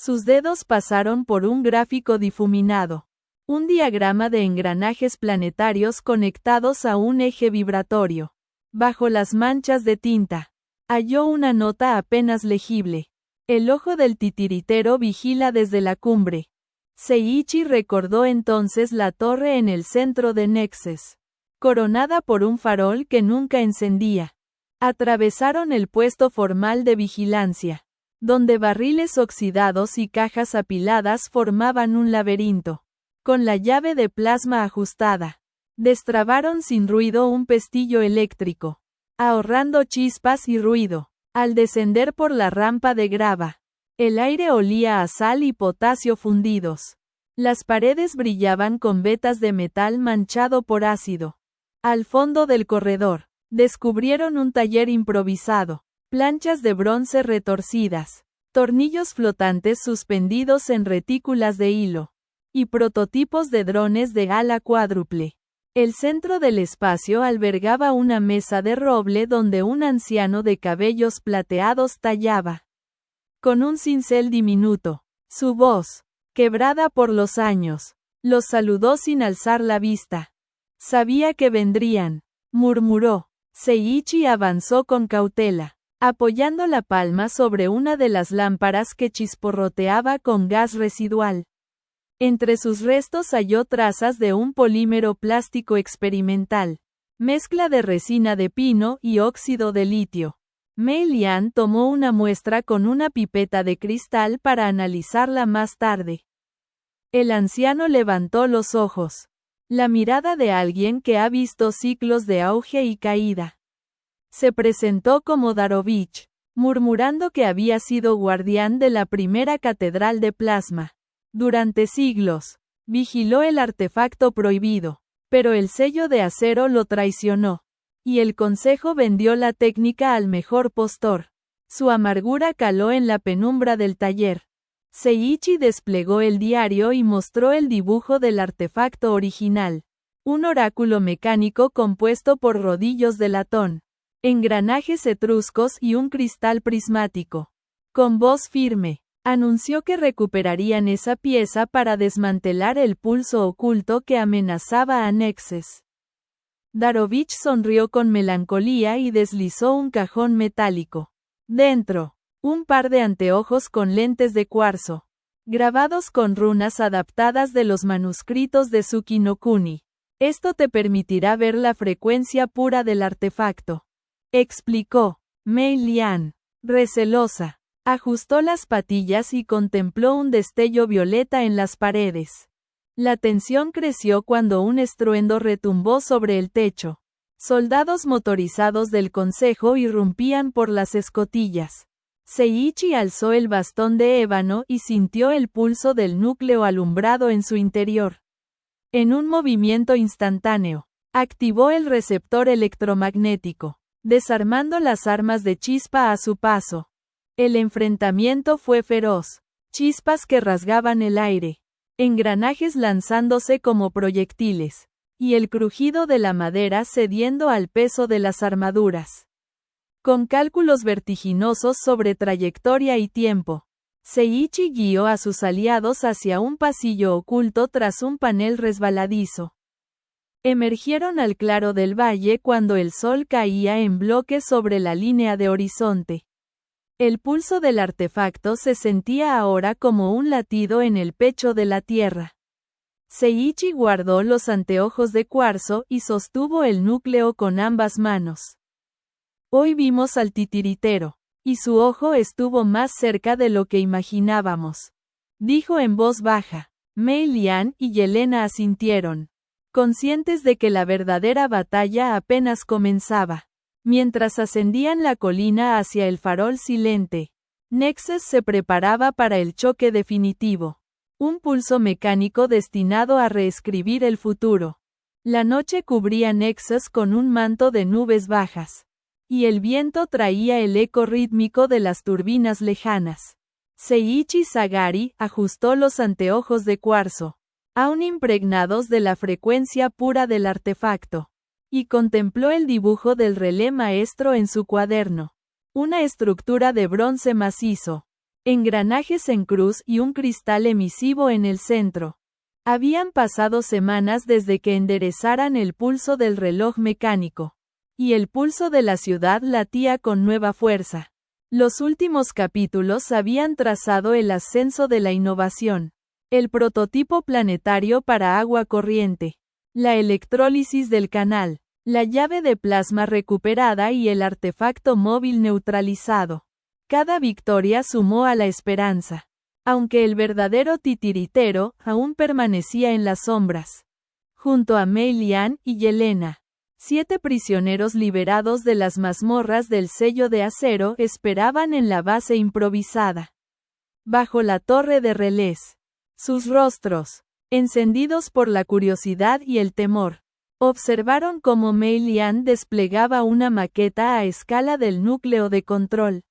[SPEAKER 1] Sus dedos pasaron por un gráfico difuminado. Un diagrama de engranajes planetarios conectados a un eje vibratorio. Bajo las manchas de tinta, halló una nota apenas legible. El ojo del titiritero vigila desde la cumbre. Seiichi recordó entonces la torre en el centro de Nexus, coronada por un farol que nunca encendía. Atravesaron el puesto formal de vigilancia, donde barriles oxidados y cajas apiladas formaban un laberinto. Con la llave de plasma ajustada, destrabaron sin ruido un pestillo eléctrico, ahorrando chispas y ruido. Al descender por la rampa de grava, el aire olía a sal y potasio fundidos. Las paredes brillaban con vetas de metal manchado por ácido. Al fondo del corredor, descubrieron un taller improvisado, planchas de bronce retorcidas, tornillos flotantes suspendidos en retículas de hilo, y prototipos de drones de ala cuádruple. El centro del espacio albergaba una mesa de roble donde un anciano de cabellos plateados tallaba. Con un cincel diminuto, su voz, quebrada por los años, los saludó sin alzar la vista. Sabía que vendrían, murmuró. Seiichi avanzó con cautela, apoyando la palma sobre una de las lámparas que chisporroteaba con gas residual. Entre sus restos halló trazas de un polímero plástico experimental, mezcla de resina de pino y óxido de litio. Mei Lian tomó una muestra con una pipeta de cristal para analizarla más tarde. El anciano levantó los ojos. La mirada de alguien que ha visto ciclos de auge y caída. Se presentó como Darovich, murmurando que había sido guardián de la primera catedral de plasma. Durante siglos, vigiló el artefacto prohibido, pero el sello de acero lo traicionó. Y el consejo vendió la técnica al mejor postor. Su amargura caló en la penumbra del taller. Seiichi desplegó el diario y mostró el dibujo del artefacto original. Un oráculo mecánico compuesto por rodillos de latón, engranajes etruscos y un cristal prismático. Con voz firme, anunció que recuperarían esa pieza para desmantelar el pulso oculto que amenazaba a Nexus. Darovich sonrió con melancolía y deslizó un cajón metálico. Dentro, un par de anteojos con lentes de cuarzo, grabados con runas adaptadas de los manuscritos de Tsuki no Kuni. Esto te permitirá ver la frecuencia pura del artefacto, explicó. Mei Lian, recelosa, ajustó las patillas y contempló un destello violeta en las paredes. La tensión creció cuando un estruendo retumbó sobre el techo. Soldados motorizados del consejo irrumpían por las escotillas. Seiichi alzó el bastón de ébano y sintió el pulso del núcleo alumbrado en su interior. En un movimiento instantáneo, activó el receptor electromagnético, desarmando las armas de chispa a su paso. El enfrentamiento fue feroz. Chispas que rasgaban el aire, engranajes lanzándose como proyectiles, y el crujido de la madera cediendo al peso de las armaduras. Con cálculos vertiginosos sobre trayectoria y tiempo, Seiichi guió a sus aliados hacia un pasillo oculto tras un panel resbaladizo. Emergieron al claro del valle cuando el sol caía en bloque sobre la línea de horizonte. El pulso del artefacto se sentía ahora como un latido en el pecho de la tierra. Seiichi guardó los anteojos de cuarzo y sostuvo el núcleo con ambas manos. Hoy vimos al titiritero, y su ojo estuvo más cerca de lo que imaginábamos, dijo en voz baja. Mei Lian y Yelena asintieron, conscientes de que la verdadera batalla apenas comenzaba. Mientras ascendían la colina hacia el farol silente, Nexus se preparaba para el choque definitivo. Un pulso mecánico destinado a reescribir el futuro. La noche cubría Nexus con un manto de nubes bajas, y el viento traía el eco rítmico de las turbinas lejanas. Seiichi Sagari ajustó los anteojos de cuarzo, aún impregnados de la frecuencia pura del artefacto, y contempló el dibujo del relé maestro en su cuaderno. Una estructura de bronce macizo, engranajes en cruz y un cristal emisivo en el centro. Habían pasado semanas desde que enderezaran el pulso del reloj mecánico. Y el pulso de la ciudad latía con nueva fuerza. Los últimos capítulos habían trazado el ascenso de la innovación. El prototipo planetario para agua corriente. La electrólisis del canal. La llave de plasma recuperada y el artefacto móvil neutralizado. Cada victoria sumó a la esperanza. Aunque el verdadero titiritero aún permanecía en las sombras. Junto a Mei Lian y Yelena. 7 prisioneros liberados de las mazmorras del sello de acero esperaban en la base improvisada. Bajo la torre de relés. Sus rostros, encendidos por la curiosidad y el temor, observaron cómo Mei Lian desplegaba una maqueta a escala del núcleo de control.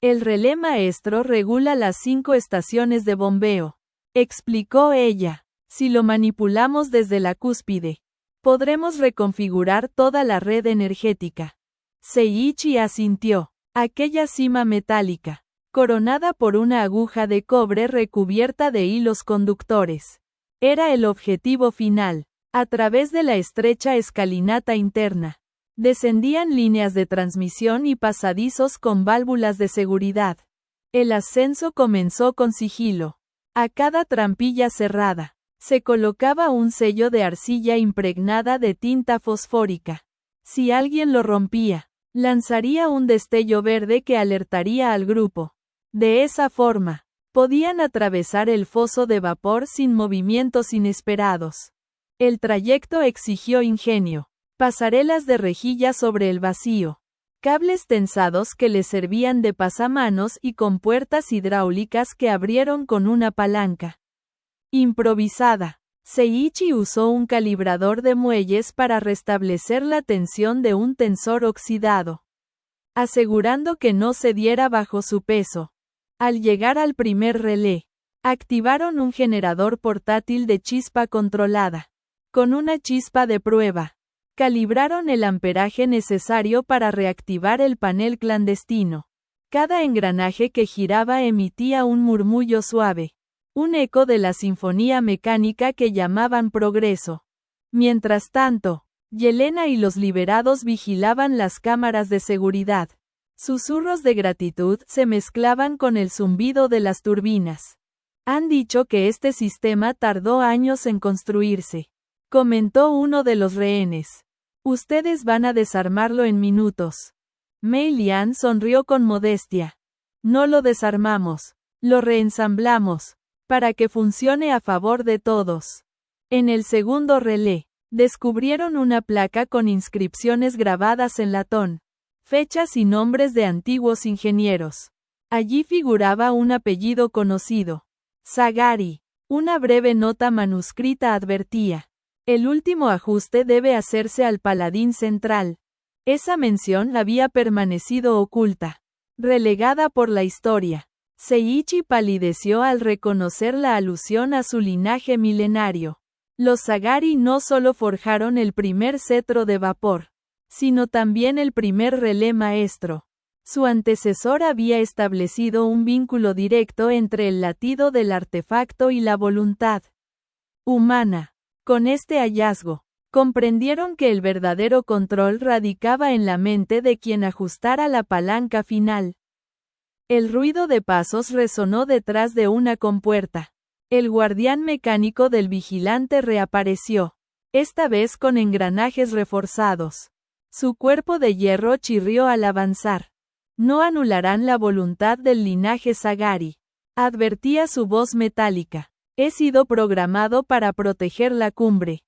[SPEAKER 1] El relé maestro regula las 5 estaciones de bombeo, explicó ella. Si lo manipulamos desde la cúspide, podremos reconfigurar toda la red energética. Seiichi asintió. Aquella cima metálica, coronada por una aguja de cobre recubierta de hilos conductores, era el objetivo final. A través de la estrecha escalinata interna, descendían líneas de transmisión y pasadizos con válvulas de seguridad. El ascenso comenzó con sigilo. A cada trampilla cerrada, se colocaba un sello de arcilla impregnada de tinta fosfórica. Si alguien lo rompía, lanzaría un destello verde que alertaría al grupo. De esa forma, podían atravesar el foso de vapor sin movimientos inesperados. El trayecto exigió ingenio. Pasarelas de rejilla sobre el vacío. Cables tensados que les servían de pasamanos y compuertas hidráulicas que abrieron con una palanca improvisada. Seiichi usó un calibrador de muelles para restablecer la tensión de un tensor oxidado, asegurando que no cediera bajo su peso. Al llegar al primer relé, activaron un generador portátil de chispa controlada. Con una chispa de prueba, calibraron el amperaje necesario para reactivar el panel clandestino. Cada engranaje que giraba emitía un murmullo suave, un eco de la sinfonía mecánica que llamaban progreso. Mientras tanto, Yelena y los liberados vigilaban las cámaras de seguridad. Susurros de gratitud se mezclaban con el zumbido de las turbinas. Han dicho que este sistema tardó años en construirse, comentó uno de los rehenes. Ustedes van a desarmarlo en minutos. Mei Lian sonrió con modestia. No lo desarmamos, lo reensamblamos, para que funcione a favor de todos. En el segundo relé, descubrieron una placa con inscripciones grabadas en latón, fechas y nombres de antiguos ingenieros. Allí figuraba un apellido conocido. Sagari. Una breve nota manuscrita advertía. El último ajuste debe hacerse al paladín central. Esa mención había permanecido oculta, relegada por la historia. Seiichi palideció al reconocer la alusión a su linaje milenario. Los Sagari no solo forjaron el primer cetro de vapor, sino también el primer relé maestro. Su antecesor había establecido un vínculo directo entre el latido del artefacto y la voluntad humana. Con este hallazgo, comprendieron que el verdadero control radicaba en la mente de quien ajustara la palanca final. El ruido de pasos resonó detrás de una compuerta. El guardián mecánico del vigilante reapareció, esta vez con engranajes reforzados. Su cuerpo de hierro chirrió al avanzar. No anularán la voluntad del linaje Sagari, advertía su voz metálica. He sido programado para proteger la cumbre.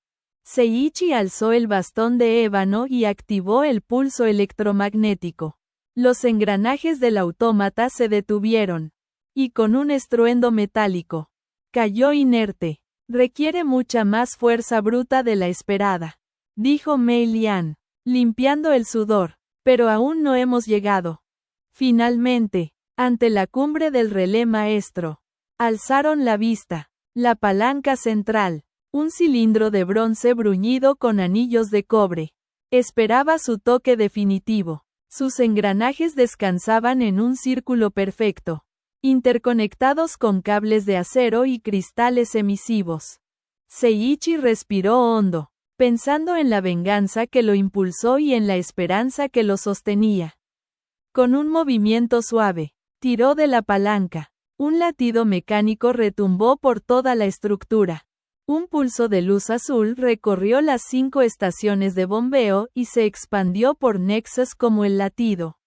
[SPEAKER 1] Seiichi alzó el bastón de ébano y activó el pulso electromagnético. Los engranajes del autómata se detuvieron. Y con un estruendo metálico, cayó inerte. Requiere mucha más fuerza bruta de la esperada, dijo Mei Lian, limpiando el sudor. Pero aún no hemos llegado. Finalmente, ante la cumbre del relé maestro, alzaron la vista. La palanca central, un cilindro de bronce bruñido con anillos de cobre, esperaba su toque definitivo. Sus engranajes descansaban en un círculo perfecto, interconectados con cables de acero y cristales emisivos. Seiichi respiró hondo, pensando en la venganza que lo impulsó y en la esperanza que lo sostenía. Con un movimiento suave, tiró de la palanca. Un latido mecánico retumbó por toda la estructura. Un pulso de luz azul recorrió las 5 estaciones de bombeo y se expandió por Nexus como el latido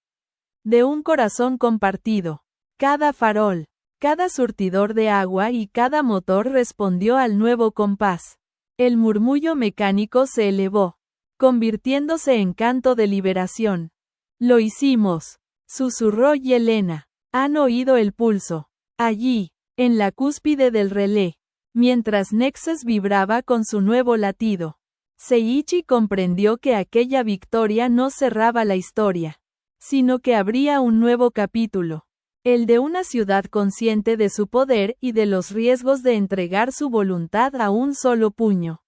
[SPEAKER 1] de un corazón compartido. Cada farol, cada surtidor de agua y cada motor respondió al nuevo compás. El murmullo mecánico se elevó, convirtiéndose en canto de liberación. Lo hicimos, susurró Yelena. Han oído el pulso. Allí, en la cúspide del relé, mientras Nexus vibraba con su nuevo latido. Seiichi comprendió que aquella victoria no cerraba la historia, sino que abría un nuevo capítulo. El de una ciudad consciente de su poder y de los riesgos de entregar su voluntad a un solo puño.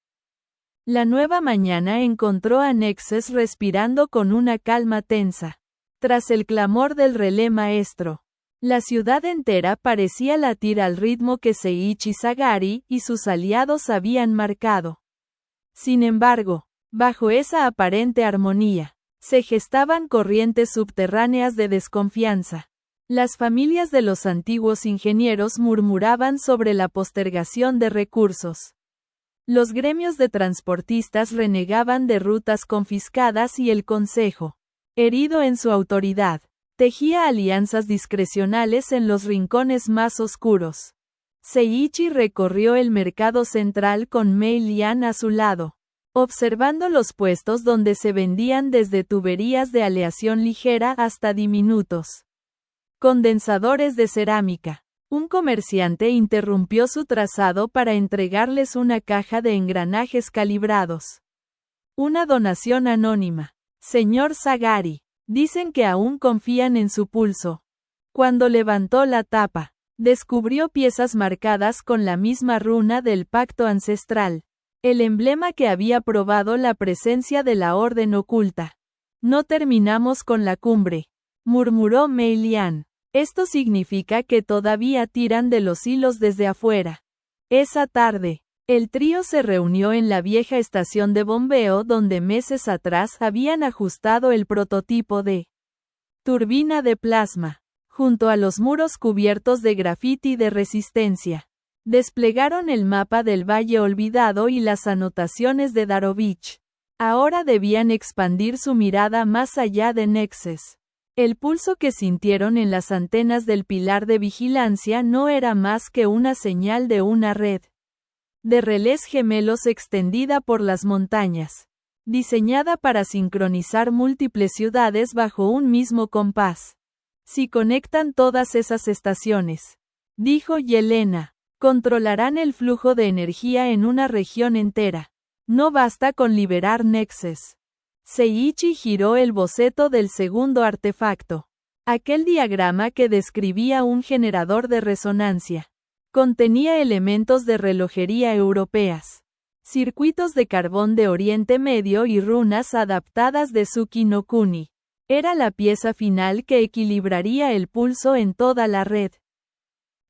[SPEAKER 1] La nueva mañana encontró a Nexus respirando con una calma tensa. Tras el clamor del relé maestro, la ciudad entera parecía latir al ritmo que Seiichi Sagari y sus aliados habían marcado. Sin embargo, bajo esa aparente armonía, se gestaban corrientes subterráneas de desconfianza. Las familias de los antiguos ingenieros murmuraban sobre la postergación de recursos. Los gremios de transportistas renegaban de rutas confiscadas y el consejo, herido en su autoridad, tejía alianzas discrecionales en los rincones más oscuros. Seiichi recorrió el mercado central con Mei Lian a su lado, observando los puestos donde se vendían desde tuberías de aleación ligera hasta diminutos condensadores de cerámica. Un comerciante interrumpió su trazado para entregarles una caja de engranajes calibrados. Una donación anónima. Señor Sagari. Dicen que aún confían en su pulso. Cuando levantó la tapa, descubrió piezas marcadas con la misma runa del pacto ancestral, el emblema que había probado la presencia de la orden oculta. No terminamos con la cumbre, murmuró Mei Lian. Esto significa que todavía tiran de los hilos desde afuera. Esa tarde, el trío se reunió en la vieja estación de bombeo donde meses atrás habían ajustado el prototipo de turbina de plasma. Junto a los muros cubiertos de grafiti de resistencia, desplegaron el mapa del Valle Olvidado y las anotaciones de Darovich. Ahora debían expandir su mirada más allá de Nexus. El pulso que sintieron en las antenas del pilar de vigilancia no era más que una señal de una red de relés gemelos extendida por las montañas, diseñada para sincronizar múltiples ciudades bajo un mismo compás. Si conectan todas esas estaciones, dijo Yelena, controlarán el flujo de energía en una región entera. No basta con liberar Nexus. Seiichi giró el boceto del segundo artefacto. Aquel diagrama que describía un generador de resonancia. Contenía elementos de relojería europeas, circuitos de carbón de Oriente Medio y runas adaptadas de Tsuki no Kuni. Era la pieza final que equilibraría el pulso en toda la red.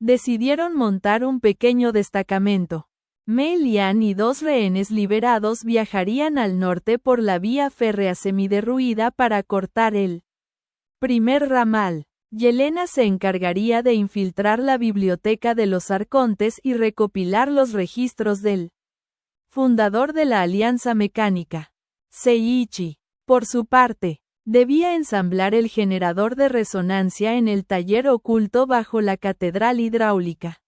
[SPEAKER 1] Decidieron montar un pequeño destacamento. Mei Lian y 2 rehenes liberados viajarían al norte por la vía férrea semiderruida para cortar el primer ramal. Yelena se encargaría de infiltrar la biblioteca de los arcontes y recopilar los registros del fundador de la Alianza Mecánica. Seiichi, por su parte, debía ensamblar el generador de resonancia en el taller oculto bajo la catedral hidráulica.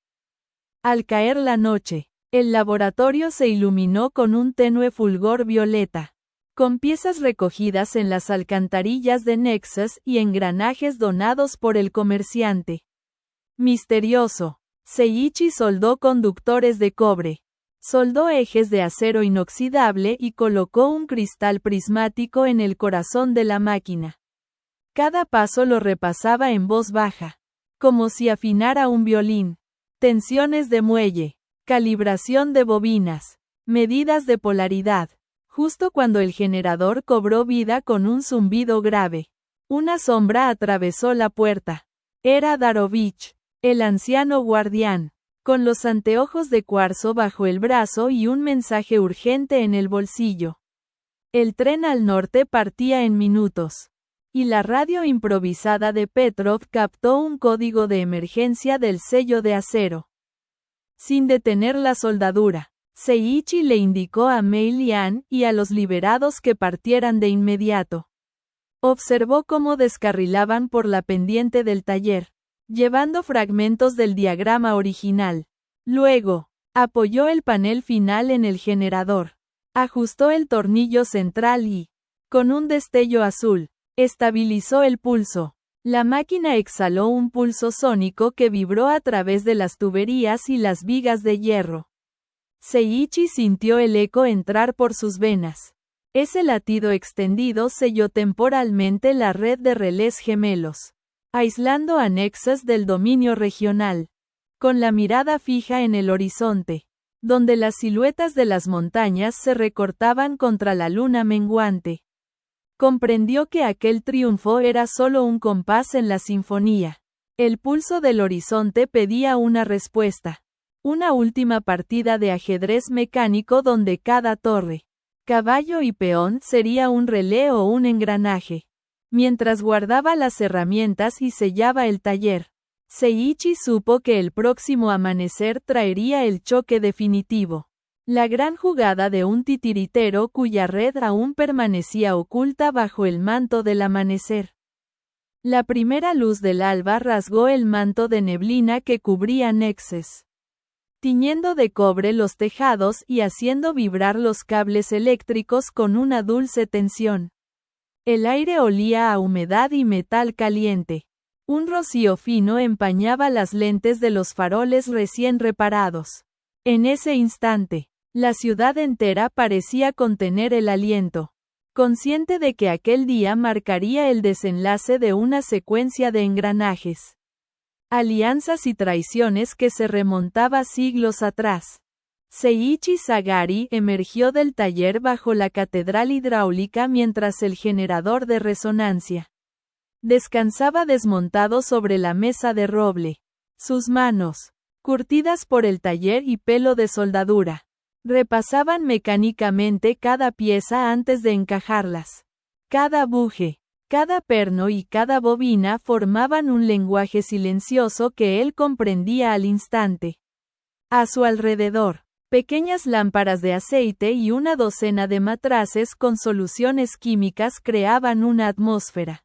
[SPEAKER 1] Al caer la noche, el laboratorio se iluminó con un tenue fulgor violeta, con piezas recogidas en las alcantarillas de Nexus y engranajes donados por el comerciante. Misterioso. Seiichi soldó conductores de cobre, soldó ejes de acero inoxidable y colocó un cristal prismático en el corazón de la máquina. Cada paso lo repasaba en voz baja, como si afinara un violín. Tensiones de muelle, calibración de bobinas, medidas de polaridad. Justo cuando el generador cobró vida con un zumbido grave, una sombra atravesó la puerta. Era Darovich. El anciano guardián, con los anteojos de cuarzo bajo el brazo y un mensaje urgente en el bolsillo. El tren al norte partía en minutos. Y la radio improvisada de Petrov captó un código de emergencia del sello de acero. Sin detener la soldadura, Seiichi le indicó a Mei Lian y a los liberados que partieran de inmediato. Observó cómo descarrilaban por la pendiente del taller, llevando fragmentos del diagrama original. Luego, apoyó el panel final en el generador. Ajustó el tornillo central y, con un destello azul, estabilizó el pulso. La máquina exhaló un pulso sónico que vibró a través de las tuberías y las vigas de hierro. Seiichi sintió el eco entrar por sus venas. Ese latido extendido selló temporalmente la red de relés gemelos, aislando a Nexus del dominio regional. Con la mirada fija en el horizonte, donde las siluetas de las montañas se recortaban contra la luna menguante, comprendió que aquel triunfo era solo un compás en la sinfonía. El pulso del horizonte pedía una respuesta. Una última partida de ajedrez mecánico donde cada torre, caballo y peón sería un relé o un engranaje. Mientras guardaba las herramientas y sellaba el taller, Seiichi supo que el próximo amanecer traería el choque definitivo. La gran jugada de un titiritero cuya red aún permanecía oculta bajo el manto del amanecer. La primera luz del alba rasgó el manto de neblina que cubría Nexus, tiñendo de cobre los tejados y haciendo vibrar los cables eléctricos con una dulce tensión. El aire olía a humedad y metal caliente. Un rocío fino empañaba las lentes de los faroles recién reparados. En ese instante, la ciudad entera parecía contener el aliento, consciente de que aquel día marcaría el desenlace de una secuencia de engranajes, alianzas y traiciones que se remontaba siglos atrás. Seiichi Sagari emergió del taller bajo la catedral hidráulica mientras el generador de resonancia descansaba desmontado sobre la mesa de roble. Sus manos, curtidas por el taller y pelo de soldadura, repasaban mecánicamente cada pieza antes de encajarlas. Cada buje, cada perno y cada bobina formaban un lenguaje silencioso que él comprendía al instante. A su alrededor, pequeñas lámparas de aceite y una docena de matraces con soluciones químicas creaban una atmósfera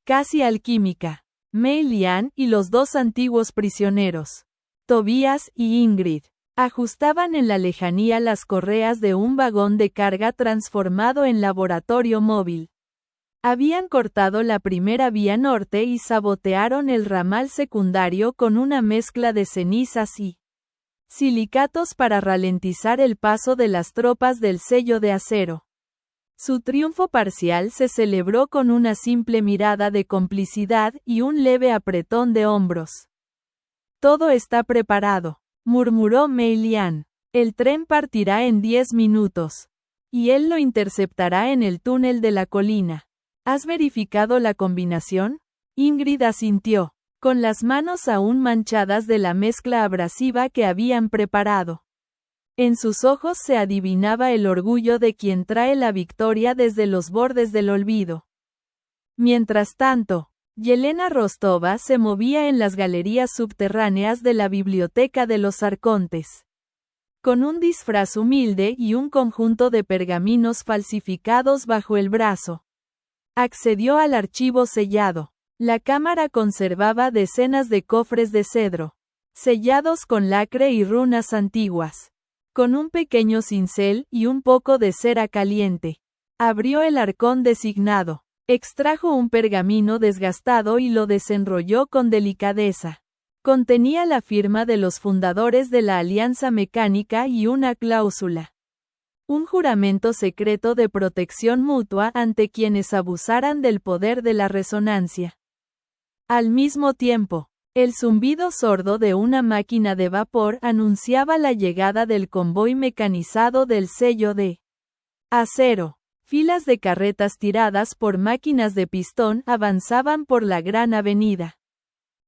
[SPEAKER 1] casi alquímica. Mei Lian y los dos antiguos prisioneros, Tobias y Ingrid, ajustaban en la lejanía las correas de un vagón de carga transformado en laboratorio móvil. Habían cortado la primera vía norte y sabotearon el ramal secundario con una mezcla de cenizas y silicatos para ralentizar el paso de las tropas del sello de acero. Su triunfo parcial se celebró con una simple mirada de complicidad y un leve apretón de hombros. Todo está preparado, murmuró Mei Lian. El tren partirá en 10 minutos. Y él lo interceptará en el túnel de la colina. ¿Has verificado la combinación? Ingrid asintió, con las manos aún manchadas de la mezcla abrasiva que habían preparado. En sus ojos se adivinaba el orgullo de quien trae la victoria desde los bordes del olvido. Mientras tanto, Yelena Rostova se movía en las galerías subterráneas de la biblioteca de los arcontes. Con un disfraz humilde y un conjunto de pergaminos falsificados bajo el brazo, accedió al archivo sellado. La cámara conservaba decenas de cofres de cedro, sellados con lacre y runas antiguas. Con un pequeño cincel y un poco de cera caliente, abrió el arcón designado, extrajo un pergamino desgastado y lo desenrolló con delicadeza. Contenía la firma de los fundadores de la Alianza Mecánica y una cláusula. Un juramento secreto de protección mutua ante quienes abusaran del poder de la resonancia. Al mismo tiempo, el zumbido sordo de una máquina de vapor anunciaba la llegada del convoy mecanizado del sello de acero. Filas de carretas tiradas por máquinas de pistón avanzaban por la gran avenida.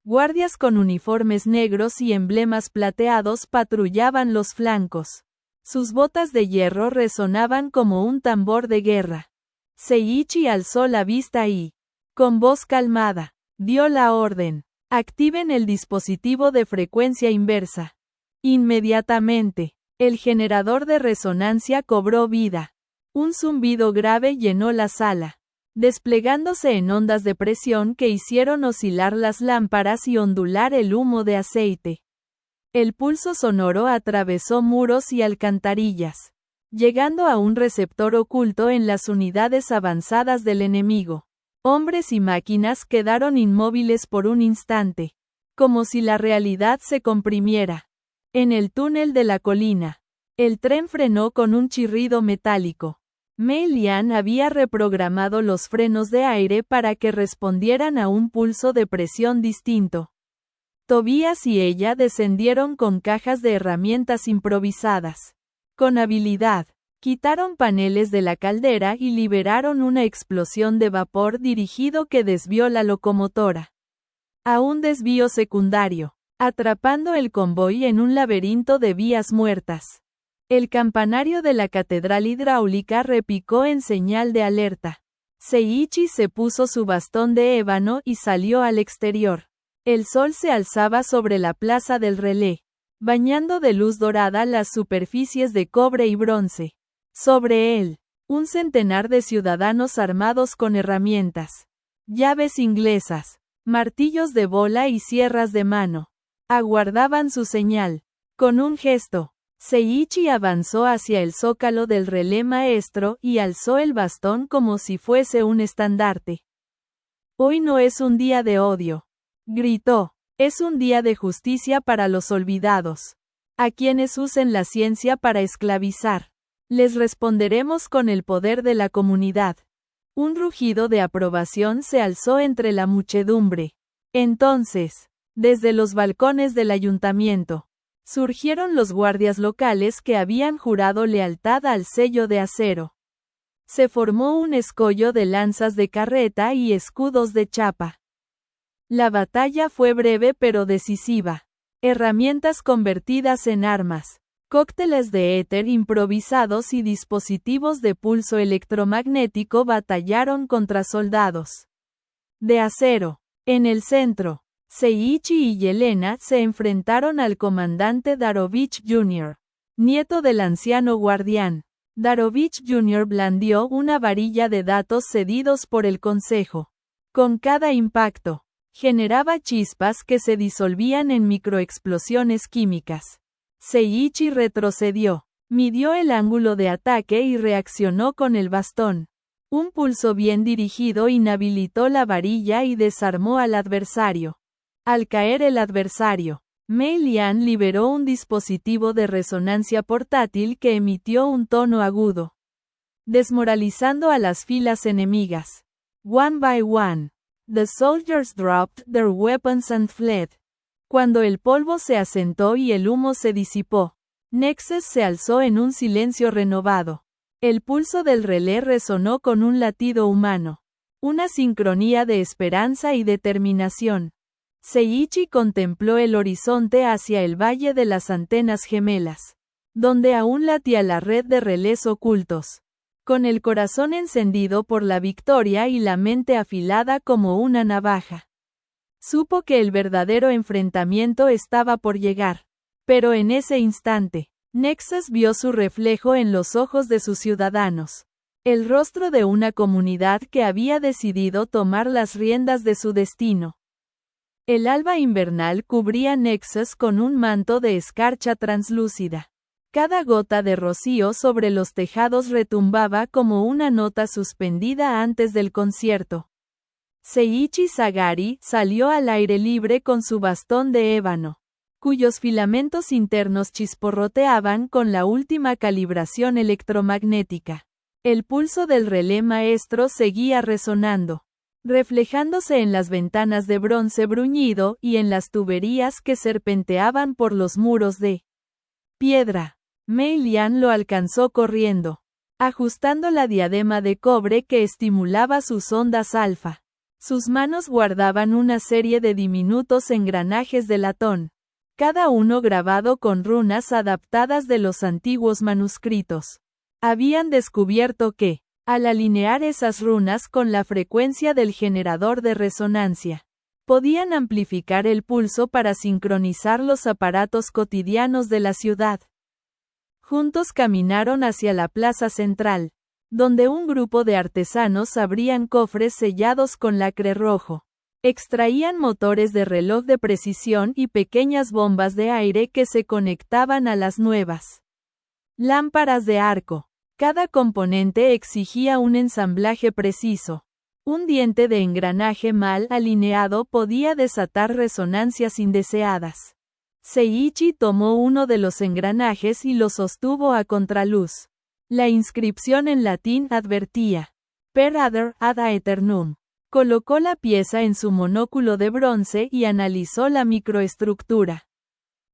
[SPEAKER 1] Guardias con uniformes negros y emblemas plateados patrullaban los flancos. Sus botas de hierro resonaban como un tambor de guerra. Seiichi alzó la vista y, con voz calmada, dio la orden. Activen el dispositivo de frecuencia inversa. Inmediatamente, el generador de resonancia cobró vida. Un zumbido grave llenó la sala, desplegándose en ondas de presión que hicieron oscilar las lámparas y ondular el humo de aceite. El pulso sonoro atravesó muros y alcantarillas, llegando a un receptor oculto en las unidades avanzadas del enemigo. Hombres y máquinas quedaron inmóviles por un instante, como si la realidad se comprimiera. En el túnel de la colina, el tren frenó con un chirrido metálico. Mei Lian había reprogramado los frenos de aire para que respondieran a un pulso de presión distinto. Tobias y ella descendieron con cajas de herramientas improvisadas. Con habilidad, quitaron paneles de la caldera y liberaron una explosión de vapor dirigido que desvió la locomotora a un desvío secundario, atrapando el convoy en un laberinto de vías muertas. El campanario de la catedral hidráulica repicó en señal de alerta. Seiichi se puso su bastón de ébano y salió al exterior. El sol se alzaba sobre la plaza del relé, bañando de luz dorada las superficies de cobre y bronce. Sobre él, un centenar de ciudadanos armados con herramientas, llaves inglesas, martillos de bola y sierras de mano, aguardaban su señal. Con un gesto, Seiichi avanzó hacia el zócalo del relé maestro y alzó el bastón como si fuese un estandarte. Hoy no es un día de odio, gritó, es un día de justicia para los olvidados. A quienes usen la ciencia para esclavizar, les responderemos con el poder de la comunidad. Un rugido de aprobación se alzó entre la muchedumbre. Entonces, desde los balcones del ayuntamiento, surgieron los guardias locales que habían jurado lealtad al sello de acero. Se formó un escollo de lanzas de carreta y escudos de chapa. La batalla fue breve pero decisiva. Herramientas convertidas en armas, cócteles de éter improvisados y dispositivos de pulso electromagnético batallaron contra soldados de acero. En el centro, Seiichi y Yelena se enfrentaron al comandante Darovich Jr., nieto del anciano guardián. Darovich Jr. blandió una varilla de datos cedidos por el consejo. Con cada impacto, generaba chispas que se disolvían en microexplosiones químicas. Seiichi retrocedió, midió el ángulo de ataque y reaccionó con el bastón. Un pulso bien dirigido inhabilitó la varilla y desarmó al adversario. Al caer el adversario, Mei Lian liberó un dispositivo de resonancia portátil que emitió un tono agudo, desmoralizando a las filas enemigas. One by one, the soldiers dropped their weapons and fled. Cuando el polvo se asentó y el humo se disipó, Nexus se alzó en un silencio renovado. El pulso del relé resonó con un latido humano, una sincronía de esperanza y determinación. Seiichi contempló el horizonte hacia el valle de las antenas gemelas, donde aún latía la red de relés ocultos. Con el corazón encendido por la victoria y la mente afilada como una navaja, supo que el verdadero enfrentamiento estaba por llegar. Pero en ese instante, Nexus vio su reflejo en los ojos de sus ciudadanos. El rostro de una comunidad que había decidido tomar las riendas de su destino. El alba invernal cubría Nexus con un manto de escarcha translúcida. Cada gota de rocío sobre los tejados retumbaba como una nota suspendida antes del concierto. Seiichi Sagari salió al aire libre con su bastón de ébano, cuyos filamentos internos chisporroteaban con la última calibración electromagnética. El pulso del relé maestro seguía resonando, reflejándose en las ventanas de bronce bruñido y en las tuberías que serpenteaban por los muros de piedra. Mei Lian lo alcanzó corriendo, ajustando la diadema de cobre que estimulaba sus ondas alfa. Sus manos guardaban una serie de diminutos engranajes de latón, cada uno grabado con runas adaptadas de los antiguos manuscritos. Habían descubierto que, al alinear esas runas con la frecuencia del generador de resonancia, podían amplificar el pulso para sincronizar los aparatos cotidianos de la ciudad. Juntos caminaron hacia la plaza central, donde un grupo de artesanos abrían cofres sellados con lacre rojo. Extraían motores de reloj de precisión y pequeñas bombas de aire que se conectaban a las nuevas lámparas de arco. Cada componente exigía un ensamblaje preciso. Un diente de engranaje mal alineado podía desatar resonancias indeseadas. Seiichi tomó uno de los engranajes y lo sostuvo a contraluz. La inscripción en latín advertía: Per adder ad aeternum. Colocó la pieza en su monóculo de bronce y analizó la microestructura.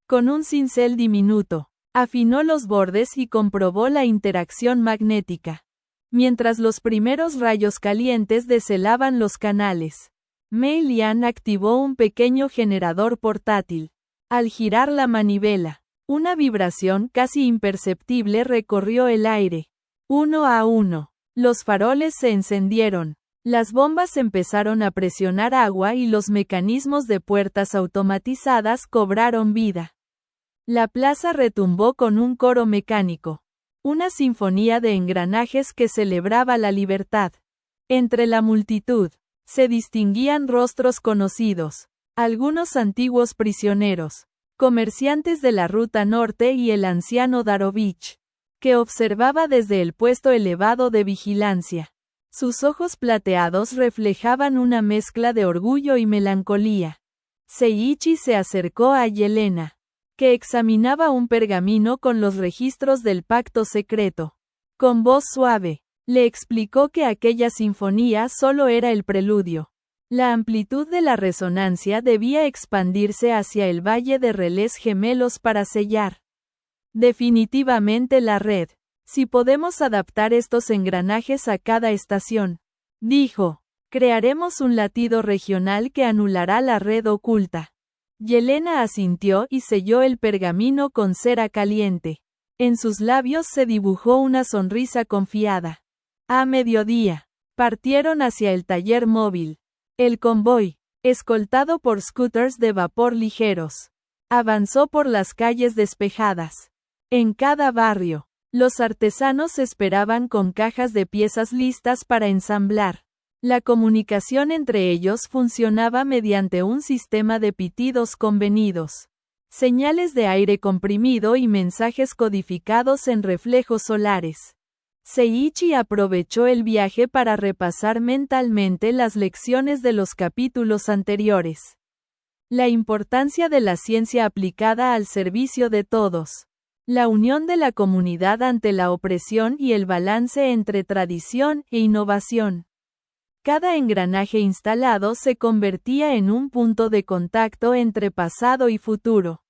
[SPEAKER 1] Con un cincel diminuto, afinó los bordes y comprobó la interacción magnética. Mientras los primeros rayos calientes deselaban los canales, Mei Lian activó un pequeño generador portátil. Al girar la manivela, una vibración casi imperceptible recorrió el aire. Uno a uno, los faroles se encendieron. Las bombas empezaron a presionar agua y los mecanismos de puertas automatizadas cobraron vida. La plaza retumbó con un coro mecánico. Una sinfonía de engranajes que celebraba la libertad. Entre la multitud, se distinguían rostros conocidos, algunos antiguos prisioneros, comerciantes de la ruta norte y el anciano Darovich, que observaba desde el puesto elevado de vigilancia. Sus ojos plateados reflejaban una mezcla de orgullo y melancolía. Seiichi se acercó a Yelena, que examinaba un pergamino con los registros del pacto secreto. Con voz suave, le explicó que aquella sinfonía solo era el preludio. La amplitud de la resonancia debía expandirse hacia el valle de relés gemelos para sellar definitivamente la red. Si podemos adaptar estos engranajes a cada estación, dijo, crearemos un latido regional que anulará la red oculta. Yelena asintió y selló el pergamino con cera caliente. En sus labios se dibujó una sonrisa confiada. A mediodía, partieron hacia el taller móvil. El convoy, escoltado por scooters de vapor ligeros, avanzó por las calles despejadas. En cada barrio, los artesanos esperaban con cajas de piezas listas para ensamblar. La comunicación entre ellos funcionaba mediante un sistema de pitidos convenidos, señales de aire comprimido y mensajes codificados en reflejos solares. Seiichi aprovechó el viaje para repasar mentalmente las lecciones de los capítulos anteriores. La importancia de la ciencia aplicada al servicio de todos. La unión de la comunidad ante la opresión y el balance entre tradición e innovación. Cada engranaje instalado se convertía en un punto de contacto entre pasado y futuro.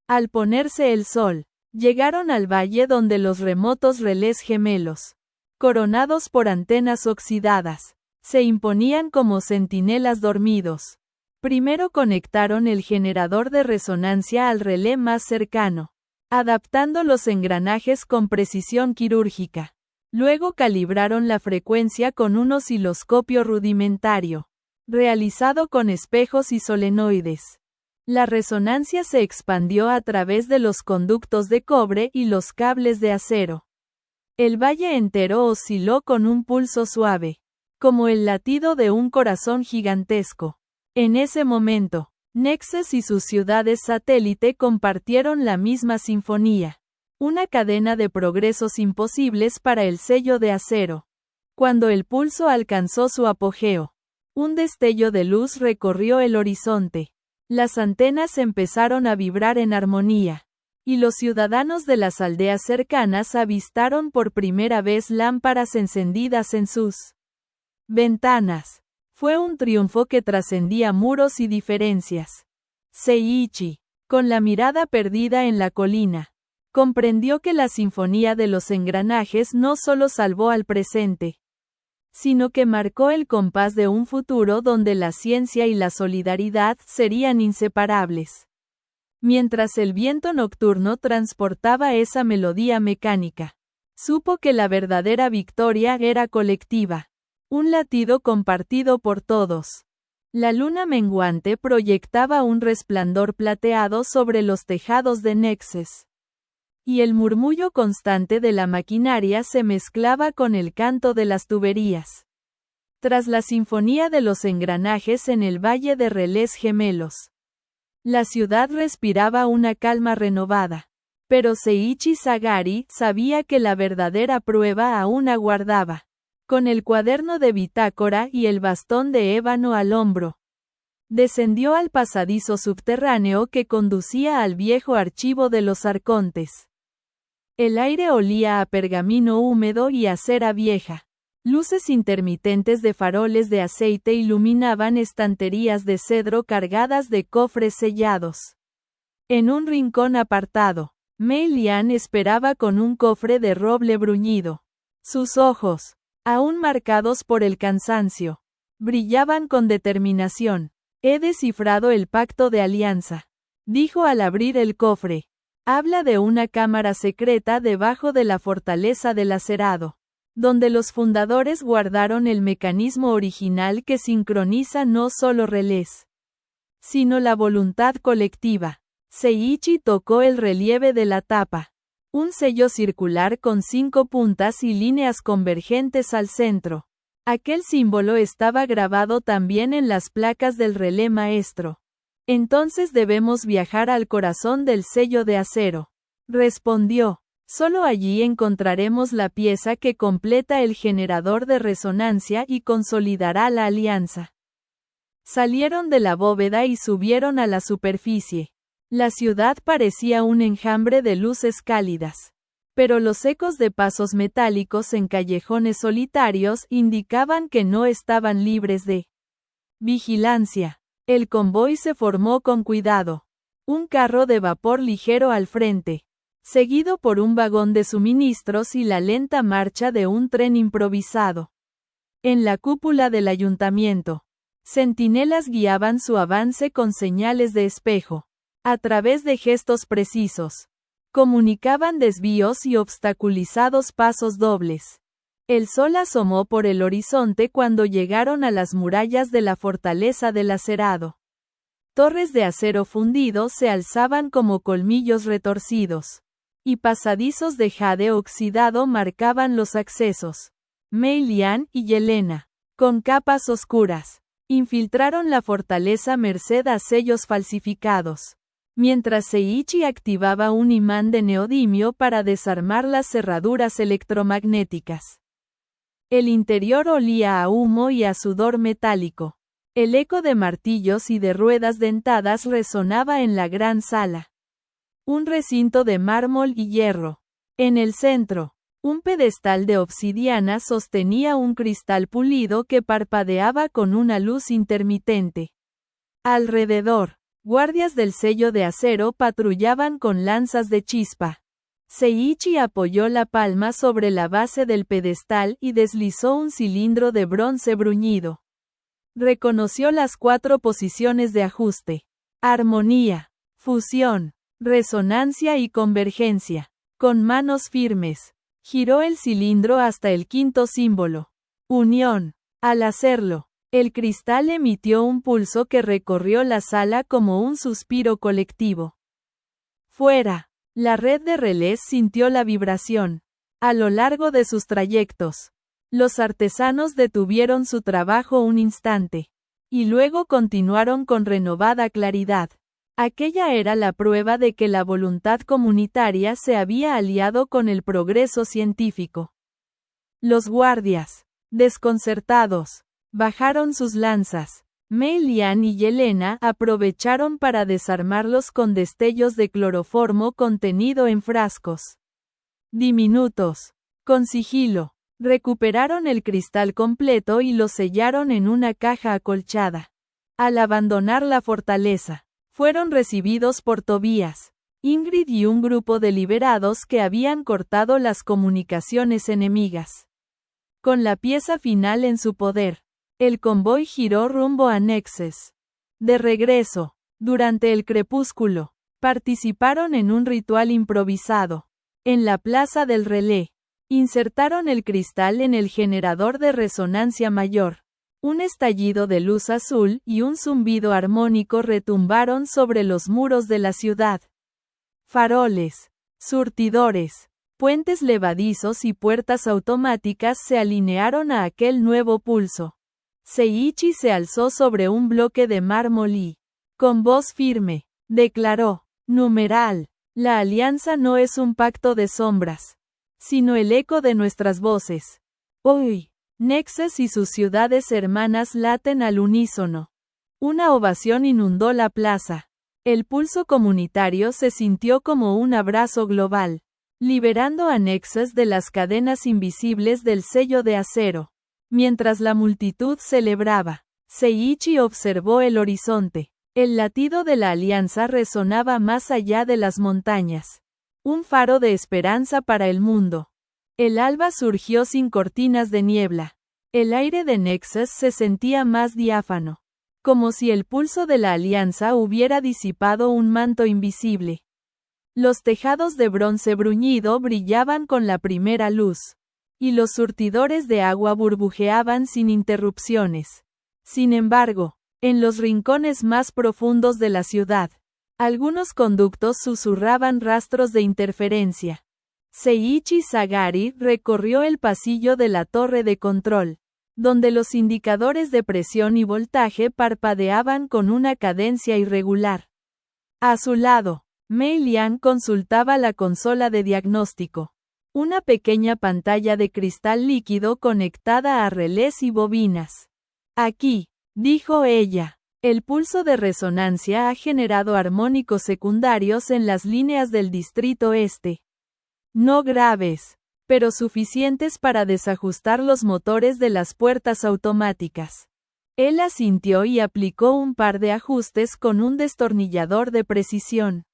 [SPEAKER 1] Al ponerse el sol, llegaron al valle donde los remotos relés gemelos, coronados por antenas oxidadas, se imponían como centinelas dormidos. Primero conectaron el generador de resonancia al relé más cercano, adaptando los engranajes con precisión quirúrgica. Luego calibraron la frecuencia con un osciloscopio rudimentario, realizado con espejos y solenoides. La resonancia se expandió a través de los conductos de cobre y los cables de acero. El valle entero osciló con un pulso suave, como el latido de un corazón gigantesco. En ese momento, Nexus y sus ciudades satélite compartieron la misma sinfonía. Una cadena de progresos imposibles para el sello de acero. Cuando el pulso alcanzó su apogeo, un destello de luz recorrió el horizonte. Las antenas empezaron a vibrar en armonía, y los ciudadanos de las aldeas cercanas avistaron por primera vez lámparas encendidas en sus ventanas. Fue un triunfo que trascendía muros y diferencias. Seiichi, con la mirada perdida en la colina, comprendió que la sinfonía de los engranajes no solo salvó al presente, sino que marcó el compás de un futuro donde la ciencia y la solidaridad serían inseparables. Mientras el viento nocturno transportaba esa melodía mecánica, supo que la verdadera victoria era colectiva, un latido compartido por todos. La luna menguante proyectaba un resplandor plateado sobre los tejados de Nexus, y el murmullo constante de la maquinaria se mezclaba con el canto de las tuberías. Tras la sinfonía de los engranajes en el valle de relés gemelos, la ciudad respiraba una calma renovada. Pero Seiichi Sagari sabía que la verdadera prueba aún aguardaba. Con el cuaderno de bitácora y el bastón de ébano al hombro, descendió al pasadizo subterráneo que conducía al viejo archivo de los arcontes. El aire olía a pergamino húmedo y a cera vieja. Luces intermitentes de faroles de aceite iluminaban estanterías de cedro cargadas de cofres sellados. En un rincón apartado, Mei Lian esperaba con un cofre de roble bruñido. Sus ojos, aún marcados por el cansancio, brillaban con determinación. He descifrado el pacto de alianza, dijo al abrir el cofre. Habla de una cámara secreta debajo de la fortaleza del Lacerado, donde los fundadores guardaron el mecanismo original que sincroniza no solo relés, sino la voluntad colectiva. Seiichi tocó el relieve de la tapa. Un sello circular con 5 puntas y líneas convergentes al centro. Aquel símbolo estaba grabado también en las placas del relé maestro. Entonces debemos viajar al corazón del sello de acero, respondió. Solo allí encontraremos la pieza que completa el generador de resonancia y consolidará la alianza. Salieron de la bóveda y subieron a la superficie. La ciudad parecía un enjambre de luces cálidas, pero los ecos de pasos metálicos en callejones solitarios indicaban que no estaban libres de vigilancia. El convoy se formó con cuidado. Un carro de vapor ligero al frente, seguido por un vagón de suministros y la lenta marcha de un tren improvisado. En la cúpula del ayuntamiento, centinelas guiaban su avance con señales de espejo. A través de gestos precisos, comunicaban desvíos y obstaculizados pasos dobles. El sol asomó por el horizonte cuando llegaron a las murallas de la fortaleza del Lacerado. Torres de acero fundido se alzaban como colmillos retorcidos, y pasadizos de jade oxidado marcaban los accesos. Mei Lian y Yelena, con capas oscuras, infiltraron la fortaleza merced a sellos falsificados, mientras Seiichi activaba un imán de neodimio para desarmar las cerraduras electromagnéticas. El interior olía a humo y a sudor metálico. El eco de martillos y de ruedas dentadas resonaba en la gran sala. Un recinto de mármol y hierro. En el centro, un pedestal de obsidiana sostenía un cristal pulido que parpadeaba con una luz intermitente. Alrededor, guardias del sello de acero patrullaban con lanzas de chispa. Seiichi apoyó la palma sobre la base del pedestal y deslizó un cilindro de bronce bruñido. Reconoció las 4 posiciones de ajuste: armonía, fusión, resonancia y convergencia. Con manos firmes, giró el cilindro hasta el 5.º símbolo: unión. Al hacerlo, el cristal emitió un pulso que recorrió la sala como un suspiro colectivo. Fuera, la red de relés sintió la vibración. A lo largo de sus trayectos, los artesanos detuvieron su trabajo un instante, y luego continuaron con renovada claridad. Aquella era la prueba de que la voluntad comunitaria se había aliado con el progreso científico. Los guardias, desconcertados, bajaron sus lanzas. Mei Lian y Yelena aprovecharon para desarmarlos con destellos de cloroformo contenido en frascos diminutos. Con sigilo, recuperaron el cristal completo y lo sellaron en una caja acolchada. Al abandonar la fortaleza, fueron recibidos por Tobías, Ingrid y un grupo de liberados que habían cortado las comunicaciones enemigas. Con la pieza final en su poder, el convoy giró rumbo a Nexus. De regreso, durante el crepúsculo, participaron en un ritual improvisado. En la plaza del relé, insertaron el cristal en el generador de resonancia mayor. Un estallido de luz azul y un zumbido armónico retumbaron sobre los muros de la ciudad. Faroles, surtidores, puentes levadizos y puertas automáticas se alinearon a aquel nuevo pulso. Seiichi se alzó sobre un bloque de mármol y, con voz firme, declaró: numeral, la alianza no es un pacto de sombras, sino el eco de nuestras voces. Hoy, Nexus y sus ciudades hermanas laten al unísono. Una ovación inundó la plaza. El pulso comunitario se sintió como un abrazo global, liberando a Nexus de las cadenas invisibles del sello de acero. Mientras la multitud celebraba, Seiichi observó el horizonte. El latido de la alianza resonaba más allá de las montañas. Un faro de esperanza para el mundo. El alba surgió sin cortinas de niebla. El aire de Nexus se sentía más diáfano, como si el pulso de la alianza hubiera disipado un manto invisible. Los tejados de bronce bruñido brillaban con la primera luz, y los surtidores de agua burbujeaban sin interrupciones. Sin embargo, en los rincones más profundos de la ciudad, algunos conductos susurraban rastros de interferencia. Seiichi Sagari recorrió el pasillo de la torre de control, donde los indicadores de presión y voltaje parpadeaban con una cadencia irregular. A su lado, Mei Lian consultaba la consola de diagnóstico, una pequeña pantalla de cristal líquido conectada a relés y bobinas. Aquí, dijo ella, el pulso de resonancia ha generado armónicos secundarios en las líneas del distrito este. No graves, pero suficientes para desajustar los motores de las puertas automáticas. Él asintió y aplicó un par de ajustes con un destornillador de precisión.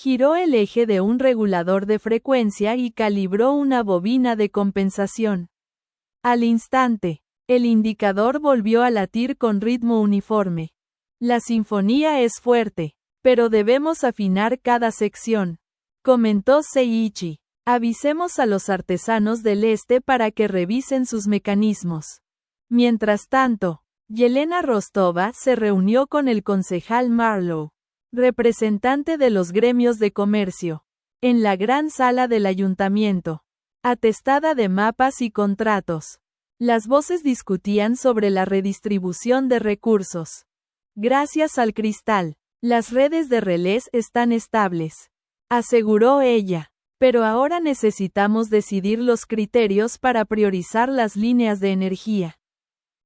[SPEAKER 1] Giró el eje de un regulador de frecuencia y calibró una bobina de compensación. Al instante, el indicador volvió a latir con ritmo uniforme. La sinfonía es fuerte, pero debemos afinar cada sección, comentó Seiichi. Avisemos a los artesanos del este para que revisen sus mecanismos. Mientras tanto, Yelena Rostova se reunió con el concejal Marlowe, representante de los gremios de comercio, en la gran sala del ayuntamiento, atestada de mapas y contratos. Las voces discutían sobre la redistribución de recursos. Gracias al cristal, las redes de relés están estables, aseguró ella. Pero ahora necesitamos decidir los criterios para priorizar las líneas de energía.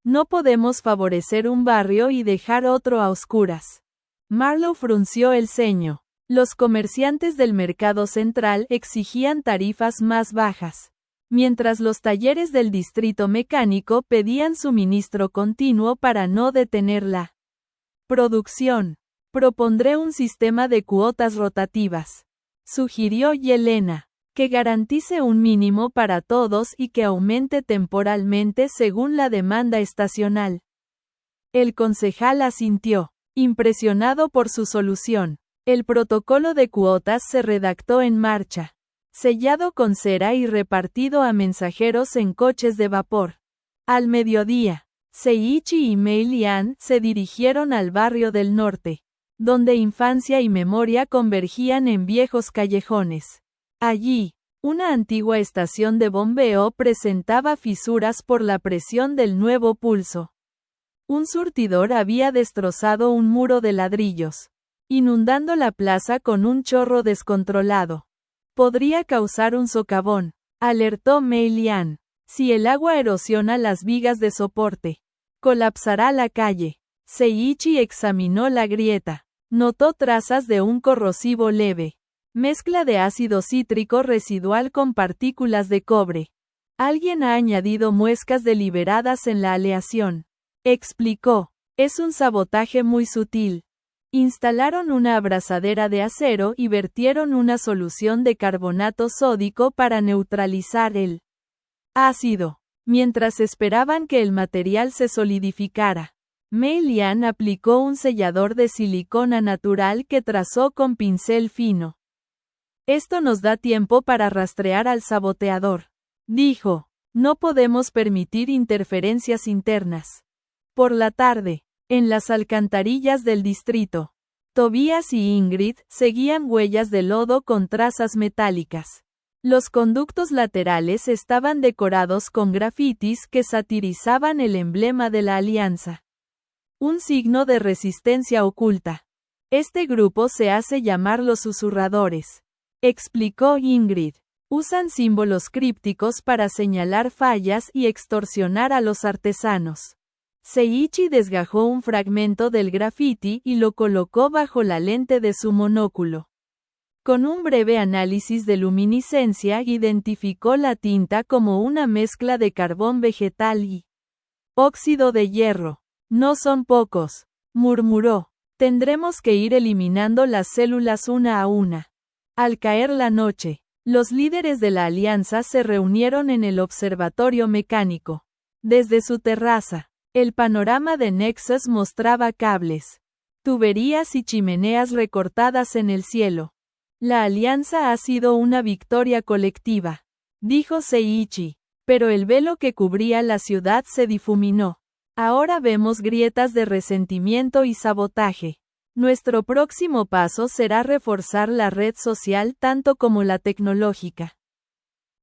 [SPEAKER 1] No podemos favorecer un barrio y dejar otro a oscuras. Marlowe frunció el ceño. Los comerciantes del mercado central exigían tarifas más bajas, mientras los talleres del distrito mecánico pedían suministro continuo para no detener la producción. Propondré un sistema de cuotas rotativas, sugirió Yelena, que garantice un mínimo para todos y que aumente temporalmente según la demanda estacional. El concejal asintió, impresionado por su solución. El protocolo de cuotas se redactó en marcha, sellado con cera y repartido a mensajeros en coches de vapor. Al mediodía, Seiichi y Mei Lian se dirigieron al barrio del norte, donde infancia y memoria convergían en viejos callejones. Allí, una antigua estación de bombeo presentaba fisuras por la presión del nuevo pulso. Un surtidor había destrozado un muro de ladrillos, inundando la plaza con un chorro descontrolado. Podría causar un socavón, alertó Mei Lian. Si el agua erosiona las vigas de soporte, colapsará la calle. Seiichi examinó la grieta. Notó trazas de un corrosivo leve, mezcla de ácido cítrico residual con partículas de cobre. Alguien ha añadido muescas deliberadas en la aleación, explicó. Es un sabotaje muy sutil. Instalaron una abrazadera de acero y vertieron una solución de carbonato sódico para neutralizar el ácido. Mientras esperaban que el material se solidificara, Mei Lian aplicó un sellador de silicona natural que trazó con pincel fino. Esto nos da tiempo para rastrear al saboteador, dijo. No podemos permitir interferencias internas. Por la tarde, en las alcantarillas del distrito, Tobias y Ingrid seguían huellas de lodo con trazas metálicas. Los conductos laterales estaban decorados con grafitis que satirizaban el emblema de la alianza. Un signo de resistencia oculta. Este grupo se hace llamar los susurradores, explicó Ingrid. Usan símbolos crípticos para señalar fallas y extorsionar a los artesanos. Seiichi desgajó un fragmento del grafiti y lo colocó bajo la lente de su monóculo. Con un breve análisis de luminiscencia identificó la tinta como una mezcla de carbón vegetal y óxido de hierro. No son pocos, murmuró. Tendremos que ir eliminando las células una a una. Al caer la noche, los líderes de la alianza se reunieron en el observatorio mecánico. Desde su terraza, el panorama de Nexus mostraba cables, tuberías y chimeneas recortadas en el cielo. La alianza ha sido una victoria colectiva, dijo Seiichi, pero el velo que cubría la ciudad se difuminó. Ahora vemos grietas de resentimiento y sabotaje. Nuestro próximo paso será reforzar la red social tanto como la tecnológica.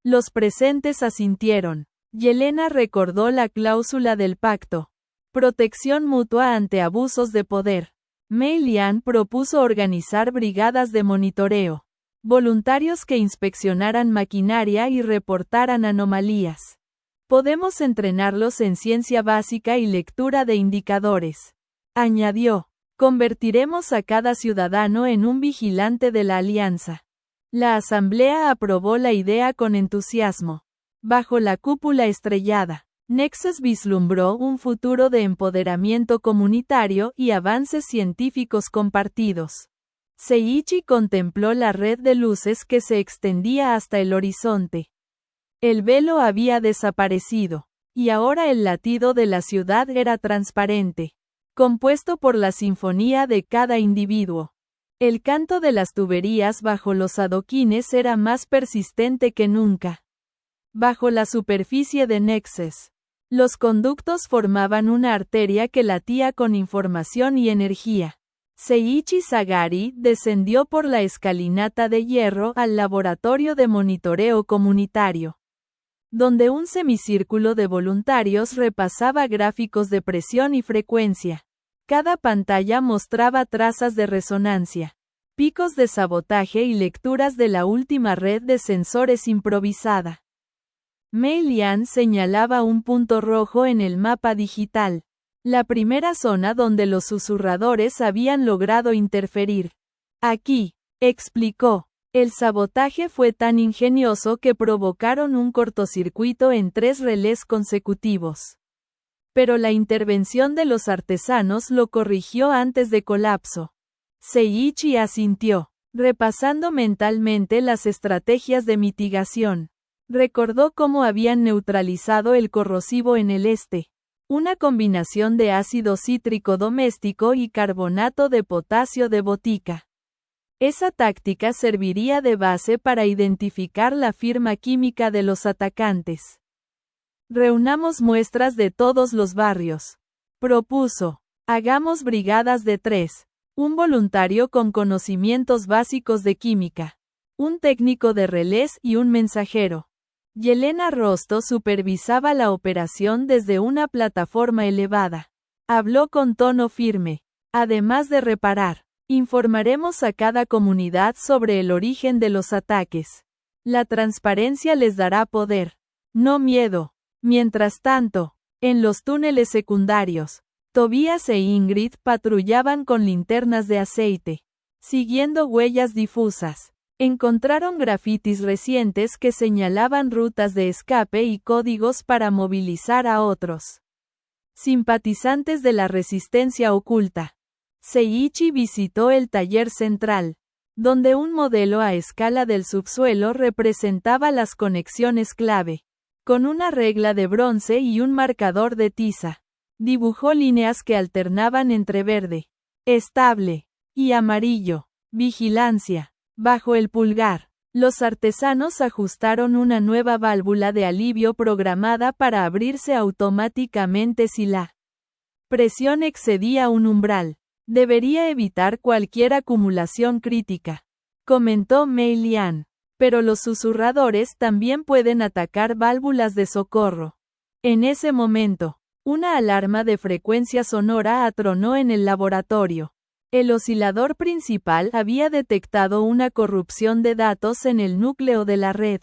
[SPEAKER 1] Los presentes asintieron. Yelena recordó la cláusula del pacto. Protección mutua ante abusos de poder. Mei Lian propuso organizar brigadas de monitoreo. Voluntarios que inspeccionaran maquinaria y reportaran anomalías. Podemos entrenarlos en ciencia básica y lectura de indicadores. Añadió. Convertiremos a cada ciudadano en un vigilante de la alianza. La asamblea aprobó la idea con entusiasmo. Bajo la cúpula estrellada, Nexus vislumbró un futuro de empoderamiento comunitario y avances científicos compartidos. Seiichi contempló la red de luces que se extendía hasta el horizonte. El velo había desaparecido, y ahora el latido de la ciudad era transparente, compuesto por la sinfonía de cada individuo. El canto de las tuberías bajo los adoquines era más persistente que nunca. Bajo la superficie de Nexus, los conductos formaban una arteria que latía con información y energía. Seiichi Sagari descendió por la escalinata de hierro al laboratorio de monitoreo comunitario, donde un semicírculo de voluntarios repasaba gráficos de presión y frecuencia. Cada pantalla mostraba trazas de resonancia, picos de sabotaje y lecturas de la última red de sensores improvisada. Mei Lian señalaba un punto rojo en el mapa digital, la primera zona donde los susurradores habían logrado interferir. Aquí, explicó, el sabotaje fue tan ingenioso que provocaron un cortocircuito en 3 relés consecutivos. Pero la intervención de los artesanos lo corrigió antes de colapso. Seiichi asintió, repasando mentalmente las estrategias de mitigación. Recordó cómo habían neutralizado el corrosivo en el este, una combinación de ácido cítrico doméstico y carbonato de potasio de botica. Esa táctica serviría de base para identificar la firma química de los atacantes. Reunamos muestras de todos los barrios, propuso. Hagamos brigadas de 3, un voluntario con conocimientos básicos de química, un técnico de relés y un mensajero. Yelena Rosto supervisaba la operación desde una plataforma elevada. Habló con tono firme. Además de reparar, informaremos a cada comunidad sobre el origen de los ataques. La transparencia les dará poder, no miedo. Mientras tanto, en los túneles secundarios, Tobias e Ingrid patrullaban con linternas de aceite, siguiendo huellas difusas. Encontraron grafitis recientes que señalaban rutas de escape y códigos para movilizar a otros simpatizantes de la resistencia oculta. Seiichi visitó el taller central, donde un modelo a escala del subsuelo representaba las conexiones clave. Con una regla de bronce y un marcador de tiza. Dibujó líneas que alternaban entre verde, estable, y amarillo. Vigilancia. Bajo el pulgar, los artesanos ajustaron una nueva válvula de alivio programada para abrirse automáticamente si la presión excedía un umbral. Debería evitar cualquier acumulación crítica, comentó Mei Lian. Pero los susurradores también pueden atacar válvulas de socorro. En ese momento, una alarma de frecuencia sonora atronó en el laboratorio. El oscilador principal había detectado una corrupción de datos en el núcleo de la red.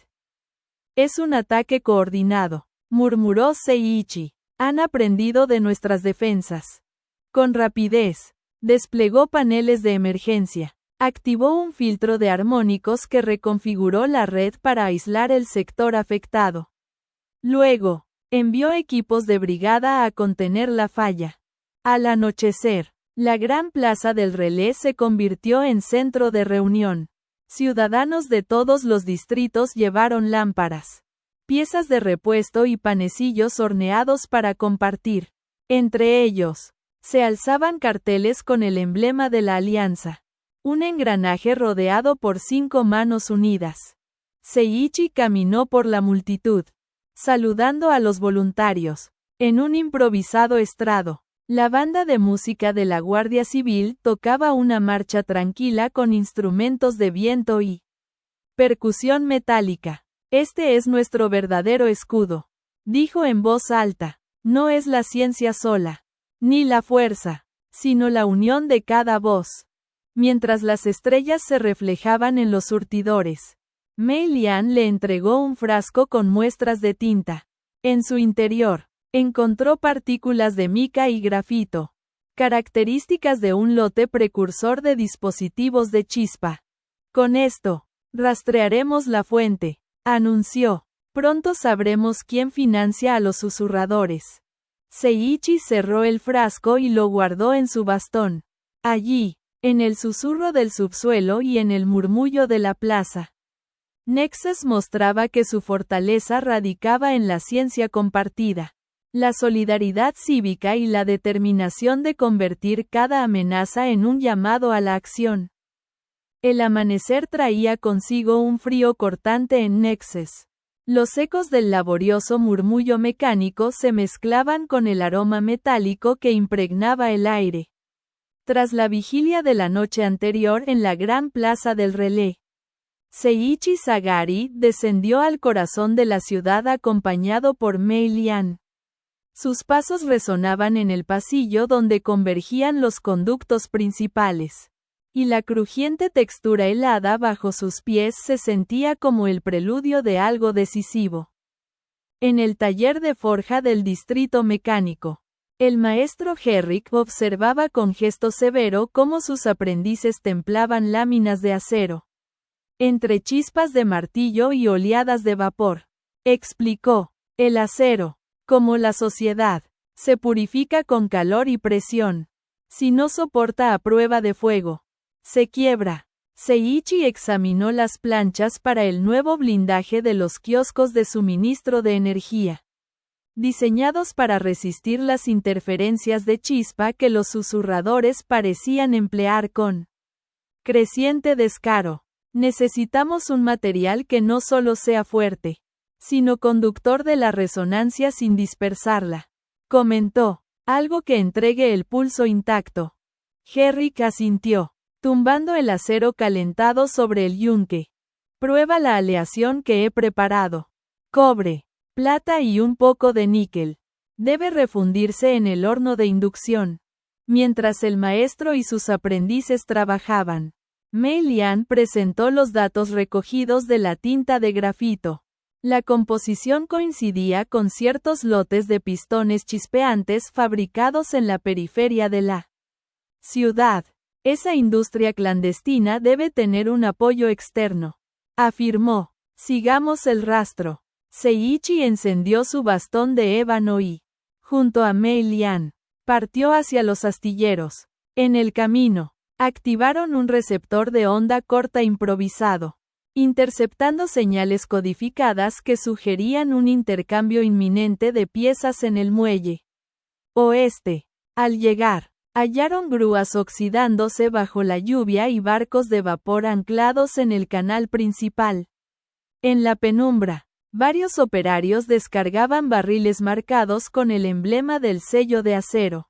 [SPEAKER 1] Es un ataque coordinado, murmuró Seiichi. Han aprendido de nuestras defensas. Con rapidez, desplegó paneles de emergencia. Activó un filtro de armónicos que reconfiguró la red para aislar el sector afectado. Luego, envió equipos de brigada a contener la falla. Al anochecer, la gran plaza del relé se convirtió en centro de reunión. Ciudadanos de todos los distritos llevaron lámparas, piezas de repuesto y panecillos horneados para compartir. Entre ellos, se alzaban carteles con el emblema de la alianza. Un engranaje rodeado por 5 manos unidas. Seiichi caminó por la multitud, saludando a los voluntarios. En un improvisado estrado, la banda de música de la Guardia Civil tocaba una marcha tranquila con instrumentos de viento y percusión metálica. Este es nuestro verdadero escudo, dijo en voz alta. No es la ciencia sola, ni la fuerza, sino la unión de cada voz. Mientras las estrellas se reflejaban en los surtidores, Mei Lian le entregó un frasco con muestras de tinta. En su interior, encontró partículas de mica y grafito, características de un lote precursor de dispositivos de chispa. Con esto, rastrearemos la fuente, anunció. Pronto sabremos quién financia a los susurradores. Seiichi cerró el frasco y lo guardó en su bastón. Allí, en el susurro del subsuelo y en el murmullo de la plaza, Nexus mostraba que su fortaleza radicaba en la ciencia compartida, la solidaridad cívica y la determinación de convertir cada amenaza en un llamado a la acción. El amanecer traía consigo un frío cortante en Nexus. Los ecos del laborioso murmullo mecánico se mezclaban con el aroma metálico que impregnaba el aire. Tras la vigilia de la noche anterior en la gran plaza del relé, Seiichi Sagari descendió al corazón de la ciudad acompañado por Mei Lian. Sus pasos resonaban en el pasillo donde convergían los conductos principales, y la crujiente textura helada bajo sus pies se sentía como el preludio de algo decisivo. En el taller de forja del distrito mecánico, el maestro Herrick observaba con gesto severo cómo sus aprendices templaban láminas de acero. Entre chispas de martillo y oleadas de vapor. Explicó, el acero, como la sociedad, se purifica con calor y presión. Si no soporta a prueba de fuego, se quiebra. Seiichi examinó las planchas para el nuevo blindaje de los kioscos de suministro de energía, diseñados para resistir las interferencias de chispa que los susurradores parecían emplear con creciente descaro. Necesitamos un material que no solo sea fuerte, sino conductor de la resonancia sin dispersarla, comentó, algo que entregue el pulso intacto. Herrick asintió, tumbando el acero calentado sobre el yunque. Prueba la aleación que he preparado. Cobre, plata y un poco de níquel. Debe refundirse en el horno de inducción. Mientras el maestro y sus aprendices trabajaban, Mei Lian presentó los datos recogidos de la tinta de grafito. La composición coincidía con ciertos lotes de pistones chispeantes fabricados en la periferia de la ciudad. Esa industria clandestina debe tener un apoyo externo, afirmó. Sigamos el rastro. Seiichi encendió su bastón de ébano y, junto a Mei Lian, partió hacia los astilleros. En el camino, activaron un receptor de onda corta improvisado. interceptando señales codificadas que sugerían un intercambio inminente de piezas en el muelle oeste. Al llegar, hallaron grúas oxidándose bajo la lluvia y barcos de vapor anclados en el canal principal. En la penumbra, varios operarios descargaban barriles marcados con el emblema del sello de acero.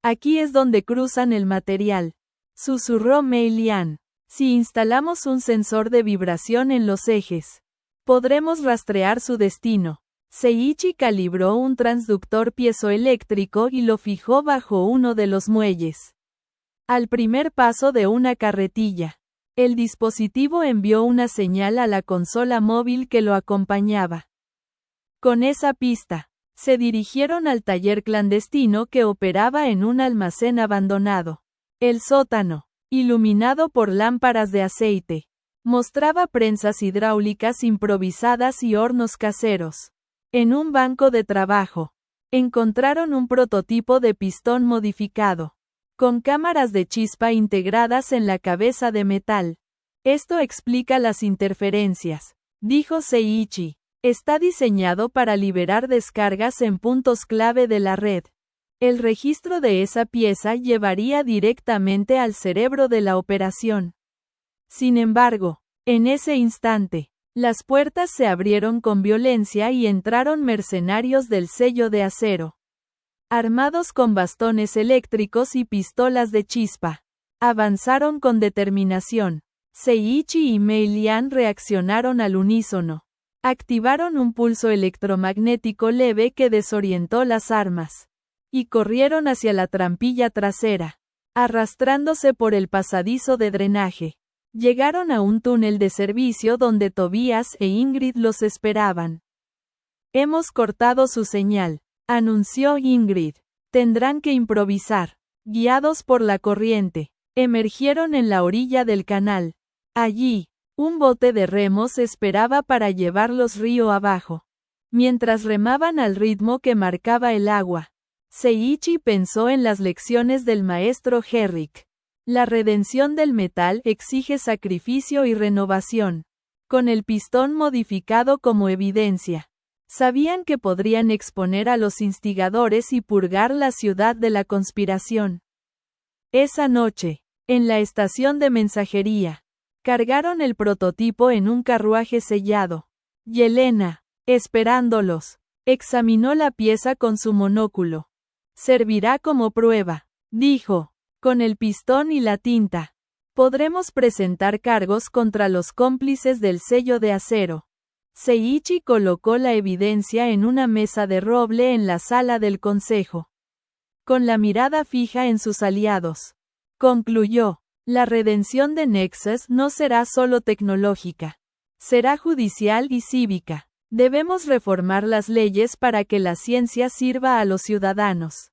[SPEAKER 1] Aquí es donde cruzan el material, susurró Mei Lian. Si instalamos un sensor de vibración en los ejes, podremos rastrear su destino. Seiichi calibró un transductor piezoeléctrico y lo fijó bajo uno de los muelles. Al primer paso de una carretilla, el dispositivo envió una señal a la consola móvil que lo acompañaba. Con esa pista, se dirigieron al taller clandestino que operaba en un almacén abandonado. El sótano, iluminado por lámparas de aceite, mostraba prensas hidráulicas improvisadas y hornos caseros. En un banco de trabajo, encontraron un prototipo de pistón modificado, con cámaras de chispa integradas en la cabeza de metal. Esto explica las interferencias, dijo Seiichi. Está diseñado para liberar descargas en puntos clave de la red. El registro de esa pieza llevaría directamente al cerebro de la operación. Sin embargo, en ese instante, las puertas se abrieron con violencia y entraron mercenarios del sello de acero, armados con bastones eléctricos y pistolas de chispa. Avanzaron con determinación. Seiichi y Mei Lian reaccionaron al unísono. Activaron un pulso electromagnético leve que desorientó las armas, y corrieron hacia la trampilla trasera, arrastrándose por el pasadizo de drenaje. Llegaron a un túnel de servicio donde Tobias e Ingrid los esperaban. Hemos cortado su señal, anunció Ingrid. Tendrán que improvisar. Guiados por la corriente, emergieron en la orilla del canal. Allí, un bote de remos esperaba para llevarlos río abajo. Mientras remaban al ritmo que marcaba el agua, Seiichi pensó en las lecciones del maestro Herrick. La redención del metal exige sacrificio y renovación. Con el pistón modificado como evidencia, sabían que podrían exponer a los instigadores y purgar la ciudad de la conspiración. Esa noche, en la estación de mensajería, cargaron el prototipo en un carruaje sellado. Yelena, esperándolos, examinó la pieza con su monóculo. Servirá como prueba, dijo. Con el pistón y la tinta, podremos presentar cargos contra los cómplices del sello de acero. Seiichi colocó la evidencia en una mesa de roble en la sala del consejo, con la mirada fija en sus aliados. Concluyó, la redención de Nexus no será solo tecnológica, será judicial y cívica. Debemos reformar las leyes para que la ciencia sirva a los ciudadanos.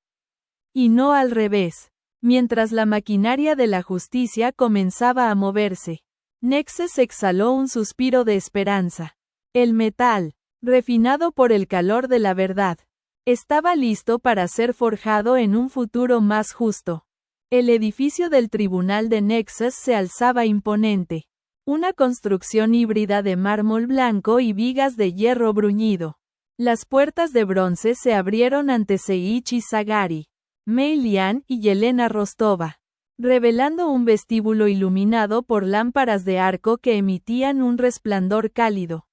[SPEAKER 1] Y no al revés. Mientras la maquinaria de la justicia comenzaba a moverse, Nexus exhaló un suspiro de esperanza. El metal, refinado por el calor de la verdad, estaba listo para ser forjado en un futuro más justo. El edificio del tribunal de Nexus se alzaba imponente. Una construcción híbrida de mármol blanco y vigas de hierro bruñido. Las puertas de bronce se abrieron ante Seiichi Sagari, Mei Lian y Yelena Rostova, revelando un vestíbulo iluminado por lámparas de arco que emitían un resplandor cálido.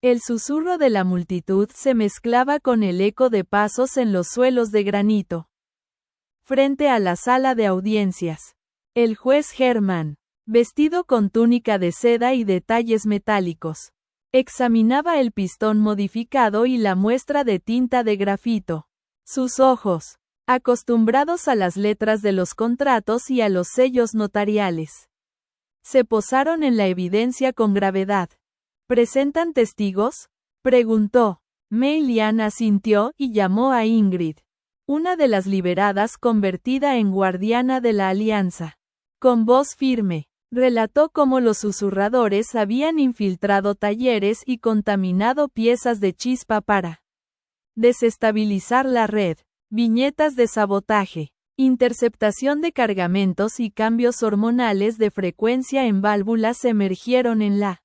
[SPEAKER 1] El susurro de la multitud se mezclaba con el eco de pasos en los suelos de granito. Frente a la sala de audiencias, el juez Herman, vestido con túnica de seda y detalles metálicos, examinaba el pistón modificado y la muestra de tinta de grafito. Sus ojos, acostumbrados a las letras de los contratos y a los sellos notariales, se posaron en la evidencia con gravedad. ¿Presentan testigos?, preguntó. Mei Lian asintió y llamó a Ingrid, una de las liberadas convertida en guardiana de la alianza. Con voz firme, relató cómo los susurradores habían infiltrado talleres y contaminado piezas de chispa para desestabilizar la red. Viñetas de sabotaje. Interceptación de cargamentos y cambios hormonales de frecuencia en válvulas emergieron en la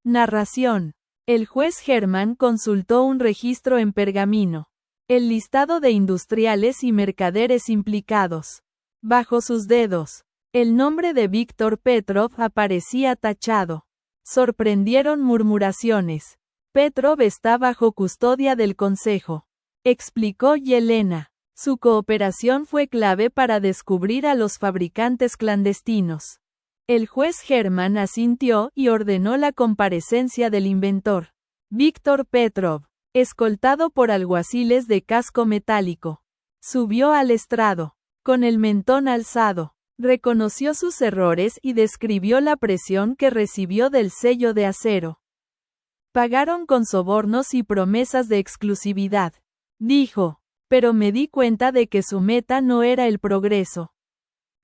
[SPEAKER 1] narración. El juez Herman consultó un registro en pergamino. El listado de industriales y mercaderes implicados. Bajo sus dedos, el nombre de Víctor Petrov aparecía tachado. Sorprendieron murmuraciones. Petrov está bajo custodia del Consejo, explicó Yelena. Su cooperación fue clave para descubrir a los fabricantes clandestinos. El juez Herman asintió y ordenó la comparecencia del inventor, Víctor Petrov, escoltado por alguaciles de casco metálico. Subió al estrado, con el mentón alzado, reconoció sus errores y describió la presión que recibió del sello de acero. Pagaron con sobornos y promesas de exclusividad, dijo, pero me di cuenta de que su meta no era el progreso,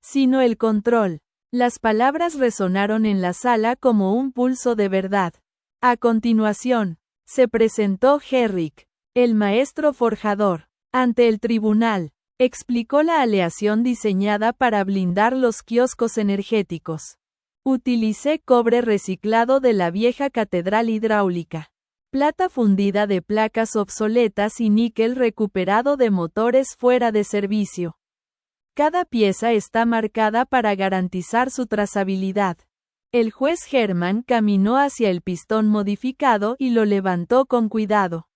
[SPEAKER 1] sino el control. Las palabras resonaron en la sala como un pulso de verdad. A continuación, se presentó Herrick, el maestro forjador, ante el tribunal. Explicó la aleación diseñada para blindar los kioscos energéticos. Utilicé cobre reciclado de la vieja catedral hidráulica, plata fundida de placas obsoletas y níquel recuperado de motores fuera de servicio. Cada pieza está marcada para garantizar su trazabilidad. El juez Herman caminó hacia el pistón modificado y lo levantó con cuidado.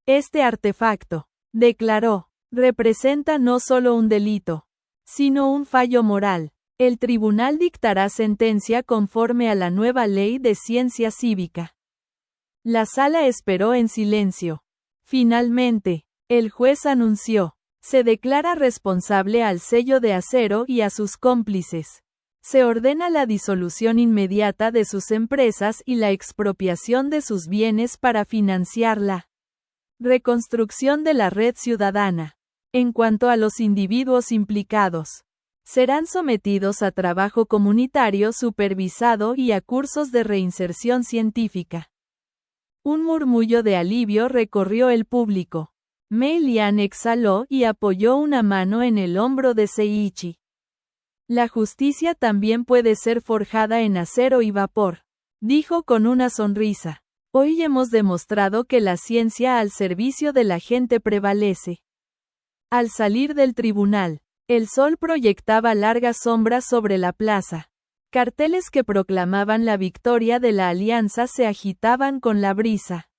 [SPEAKER 1] Este artefacto, declaró, representa no solo un delito, sino un fallo moral. El tribunal dictará sentencia conforme a la nueva ley de ciencia cívica. La sala esperó en silencio. Finalmente, el juez anunció, se declara responsable al sello de acero y a sus cómplices. Se ordena la disolución inmediata de sus empresas y la expropiación de sus bienes para financiar la reconstrucción de la red ciudadana. En cuanto a los individuos implicados, serán sometidos a trabajo comunitario supervisado y a cursos de reinserción científica. Un murmullo de alivio recorrió el público. Mei Lian exhaló y apoyó una mano en el hombro de Seiichi. La justicia también puede ser forjada en acero y vapor, dijo con una sonrisa. Hoy hemos demostrado que la ciencia al servicio de la gente prevalece. Al salir del tribunal, el sol proyectaba largas sombras sobre la plaza. Carteles que proclamaban la victoria de la alianza se agitaban con la brisa.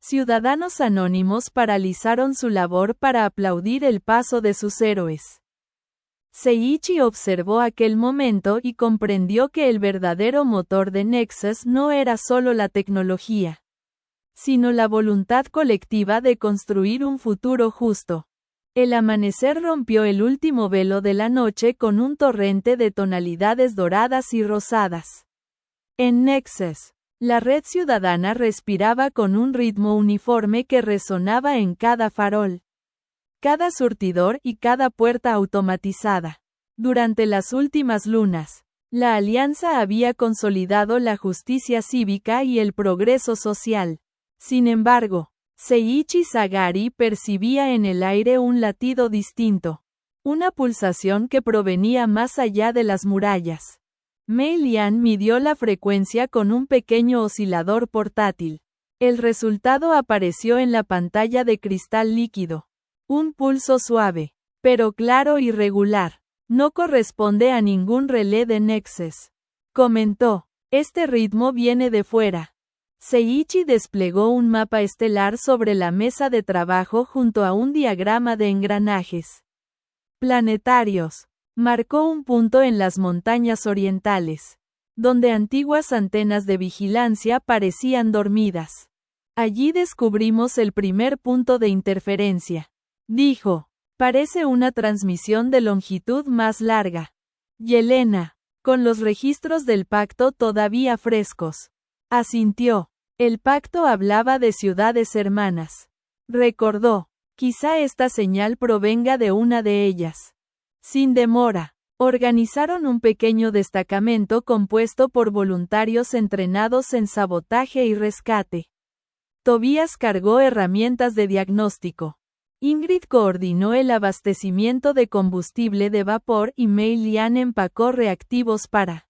[SPEAKER 1] Ciudadanos anónimos paralizaron su labor para aplaudir el paso de sus héroes. Seiichi observó aquel momento y comprendió que el verdadero motor de Nexus no era solo la tecnología, sino la voluntad colectiva de construir un futuro justo. El amanecer rompió el último velo de la noche con un torrente de tonalidades doradas y rosadas. En Nexus, la red ciudadana respiraba con un ritmo uniforme que resonaba en cada farol, cada surtidor y cada puerta automatizada. Durante las últimas lunas, la alianza había consolidado la justicia cívica y el progreso social. Sin embargo, Seiichi Sagari percibía en el aire un latido distinto, una pulsación que provenía más allá de las murallas. Mei Lian midió la frecuencia con un pequeño oscilador portátil. El resultado apareció en la pantalla de cristal líquido. Un pulso suave, pero claro y regular. No corresponde a ningún relé de Nexus, comentó. Este ritmo viene de fuera. Seiichi desplegó un mapa estelar sobre la mesa de trabajo junto a un diagrama de engranajes planetarios. Marcó un punto en las montañas orientales, donde antiguas antenas de vigilancia parecían dormidas. Allí descubrimos el primer punto de interferencia, dijo. Parece una transmisión de longitud más larga. Yelena, con los registros del pacto todavía frescos, asintió. El pacto hablaba de ciudades hermanas. Recordó, quizá esta señal provenga de una de ellas. Sin demora, organizaron un pequeño destacamento compuesto por voluntarios entrenados en sabotaje y rescate. Tobías cargó herramientas de diagnóstico. Ingrid coordinó el abastecimiento de combustible de vapor y Mei Lian empacó reactivos para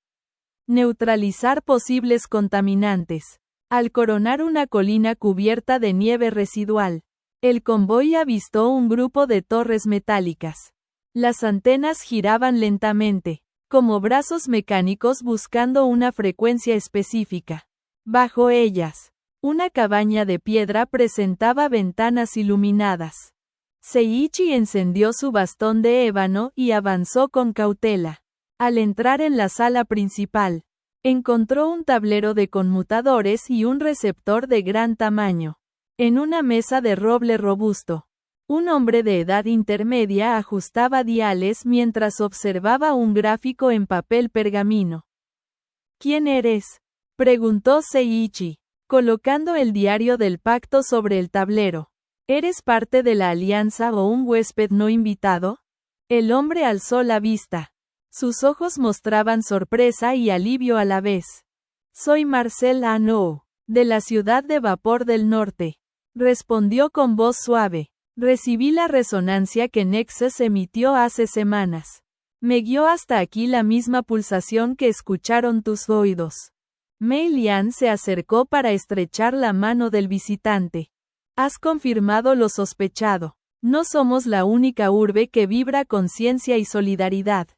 [SPEAKER 1] neutralizar posibles contaminantes. Al coronar una colina cubierta de nieve residual, el convoy avistó un grupo de torres metálicas. Las antenas giraban lentamente, como brazos mecánicos buscando una frecuencia específica. Bajo ellas, una cabaña de piedra presentaba ventanas iluminadas. Seiichi encendió su bastón de ébano y avanzó con cautela. Al entrar en la sala principal, encontró un tablero de conmutadores y un receptor de gran tamaño. En una mesa de roble robusto, un hombre de edad intermedia ajustaba diales mientras observaba un gráfico en papel pergamino. ¿Quién eres?, preguntó Seiichi, colocando el diario del pacto sobre el tablero. ¿Eres parte de la alianza o un huésped no invitado? El hombre alzó la vista. Sus ojos mostraban sorpresa y alivio a la vez. Soy Marcel Ano, de la ciudad de Vapor del Norte, respondió con voz suave. Recibí la resonancia que Nexus emitió hace semanas. Me guió hasta aquí la misma pulsación que escucharon tus oídos. Mei Lian se acercó para estrechar la mano del visitante. Has confirmado lo sospechado. No somos la única urbe que vibra conciencia y solidaridad.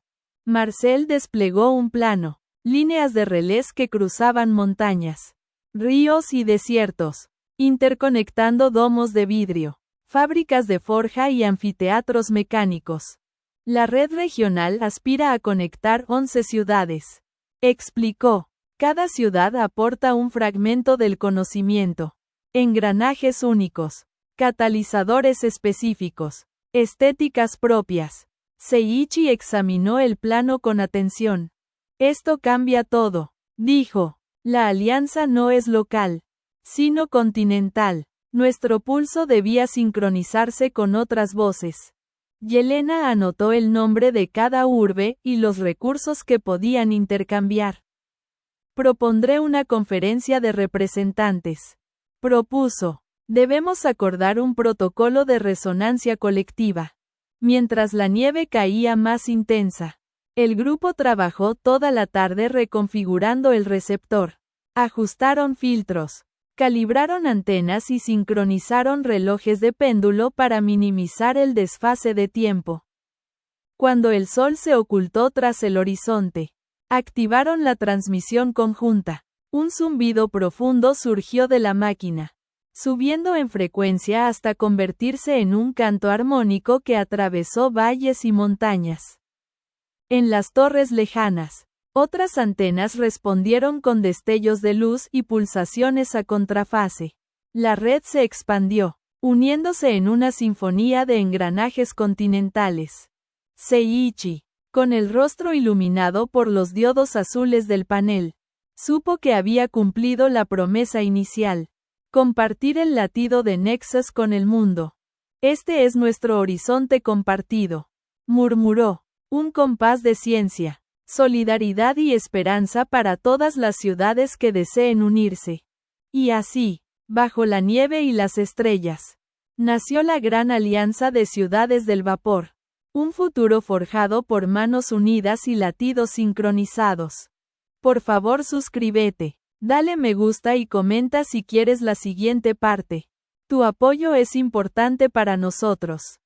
[SPEAKER 1] Marcel desplegó un plano, líneas de relés que cruzaban montañas, ríos y desiertos, interconectando domos de vidrio, fábricas de forja y anfiteatros mecánicos. La red regional aspira a conectar 11 ciudades. Explicó. Cada ciudad aporta un fragmento del conocimiento. Engranajes únicos, catalizadores específicos, estéticas propias. Seiichi examinó el plano con atención. Esto cambia todo, dijo. La alianza no es local, sino continental. Nuestro pulso debía sincronizarse con otras voces. Yelena anotó el nombre de cada urbe y los recursos que podían intercambiar. Propondré una conferencia de representantes. Propuso. Debemos acordar un protocolo de resonancia colectiva. Mientras la nieve caía más intensa, el grupo trabajó toda la tarde reconfigurando el receptor. Ajustaron filtros, calibraron antenas y sincronizaron relojes de péndulo para minimizar el desfase de tiempo. Cuando el sol se ocultó tras el horizonte, activaron la transmisión conjunta. Un zumbido profundo surgió de la máquina, subiendo en frecuencia hasta convertirse en un canto armónico que atravesó valles y montañas. En las torres lejanas, otras antenas respondieron con destellos de luz y pulsaciones a contrafase. La red se expandió, uniéndose en una sinfonía de engranajes continentales. Seiichi, con el rostro iluminado por los diodos azules del panel, supo que había cumplido la promesa inicial. Compartir el latido de Nexus con el mundo. Este es nuestro horizonte compartido, murmuró. Un compás de ciencia, solidaridad y esperanza para todas las ciudades que deseen unirse. Y así, bajo la nieve y las estrellas, nació la Gran Alianza de Ciudades del Vapor. Un futuro forjado por manos unidas y latidos sincronizados. Por favor suscríbete, dale me gusta y comenta si quieres la siguiente parte. Tu apoyo es importante para nosotros.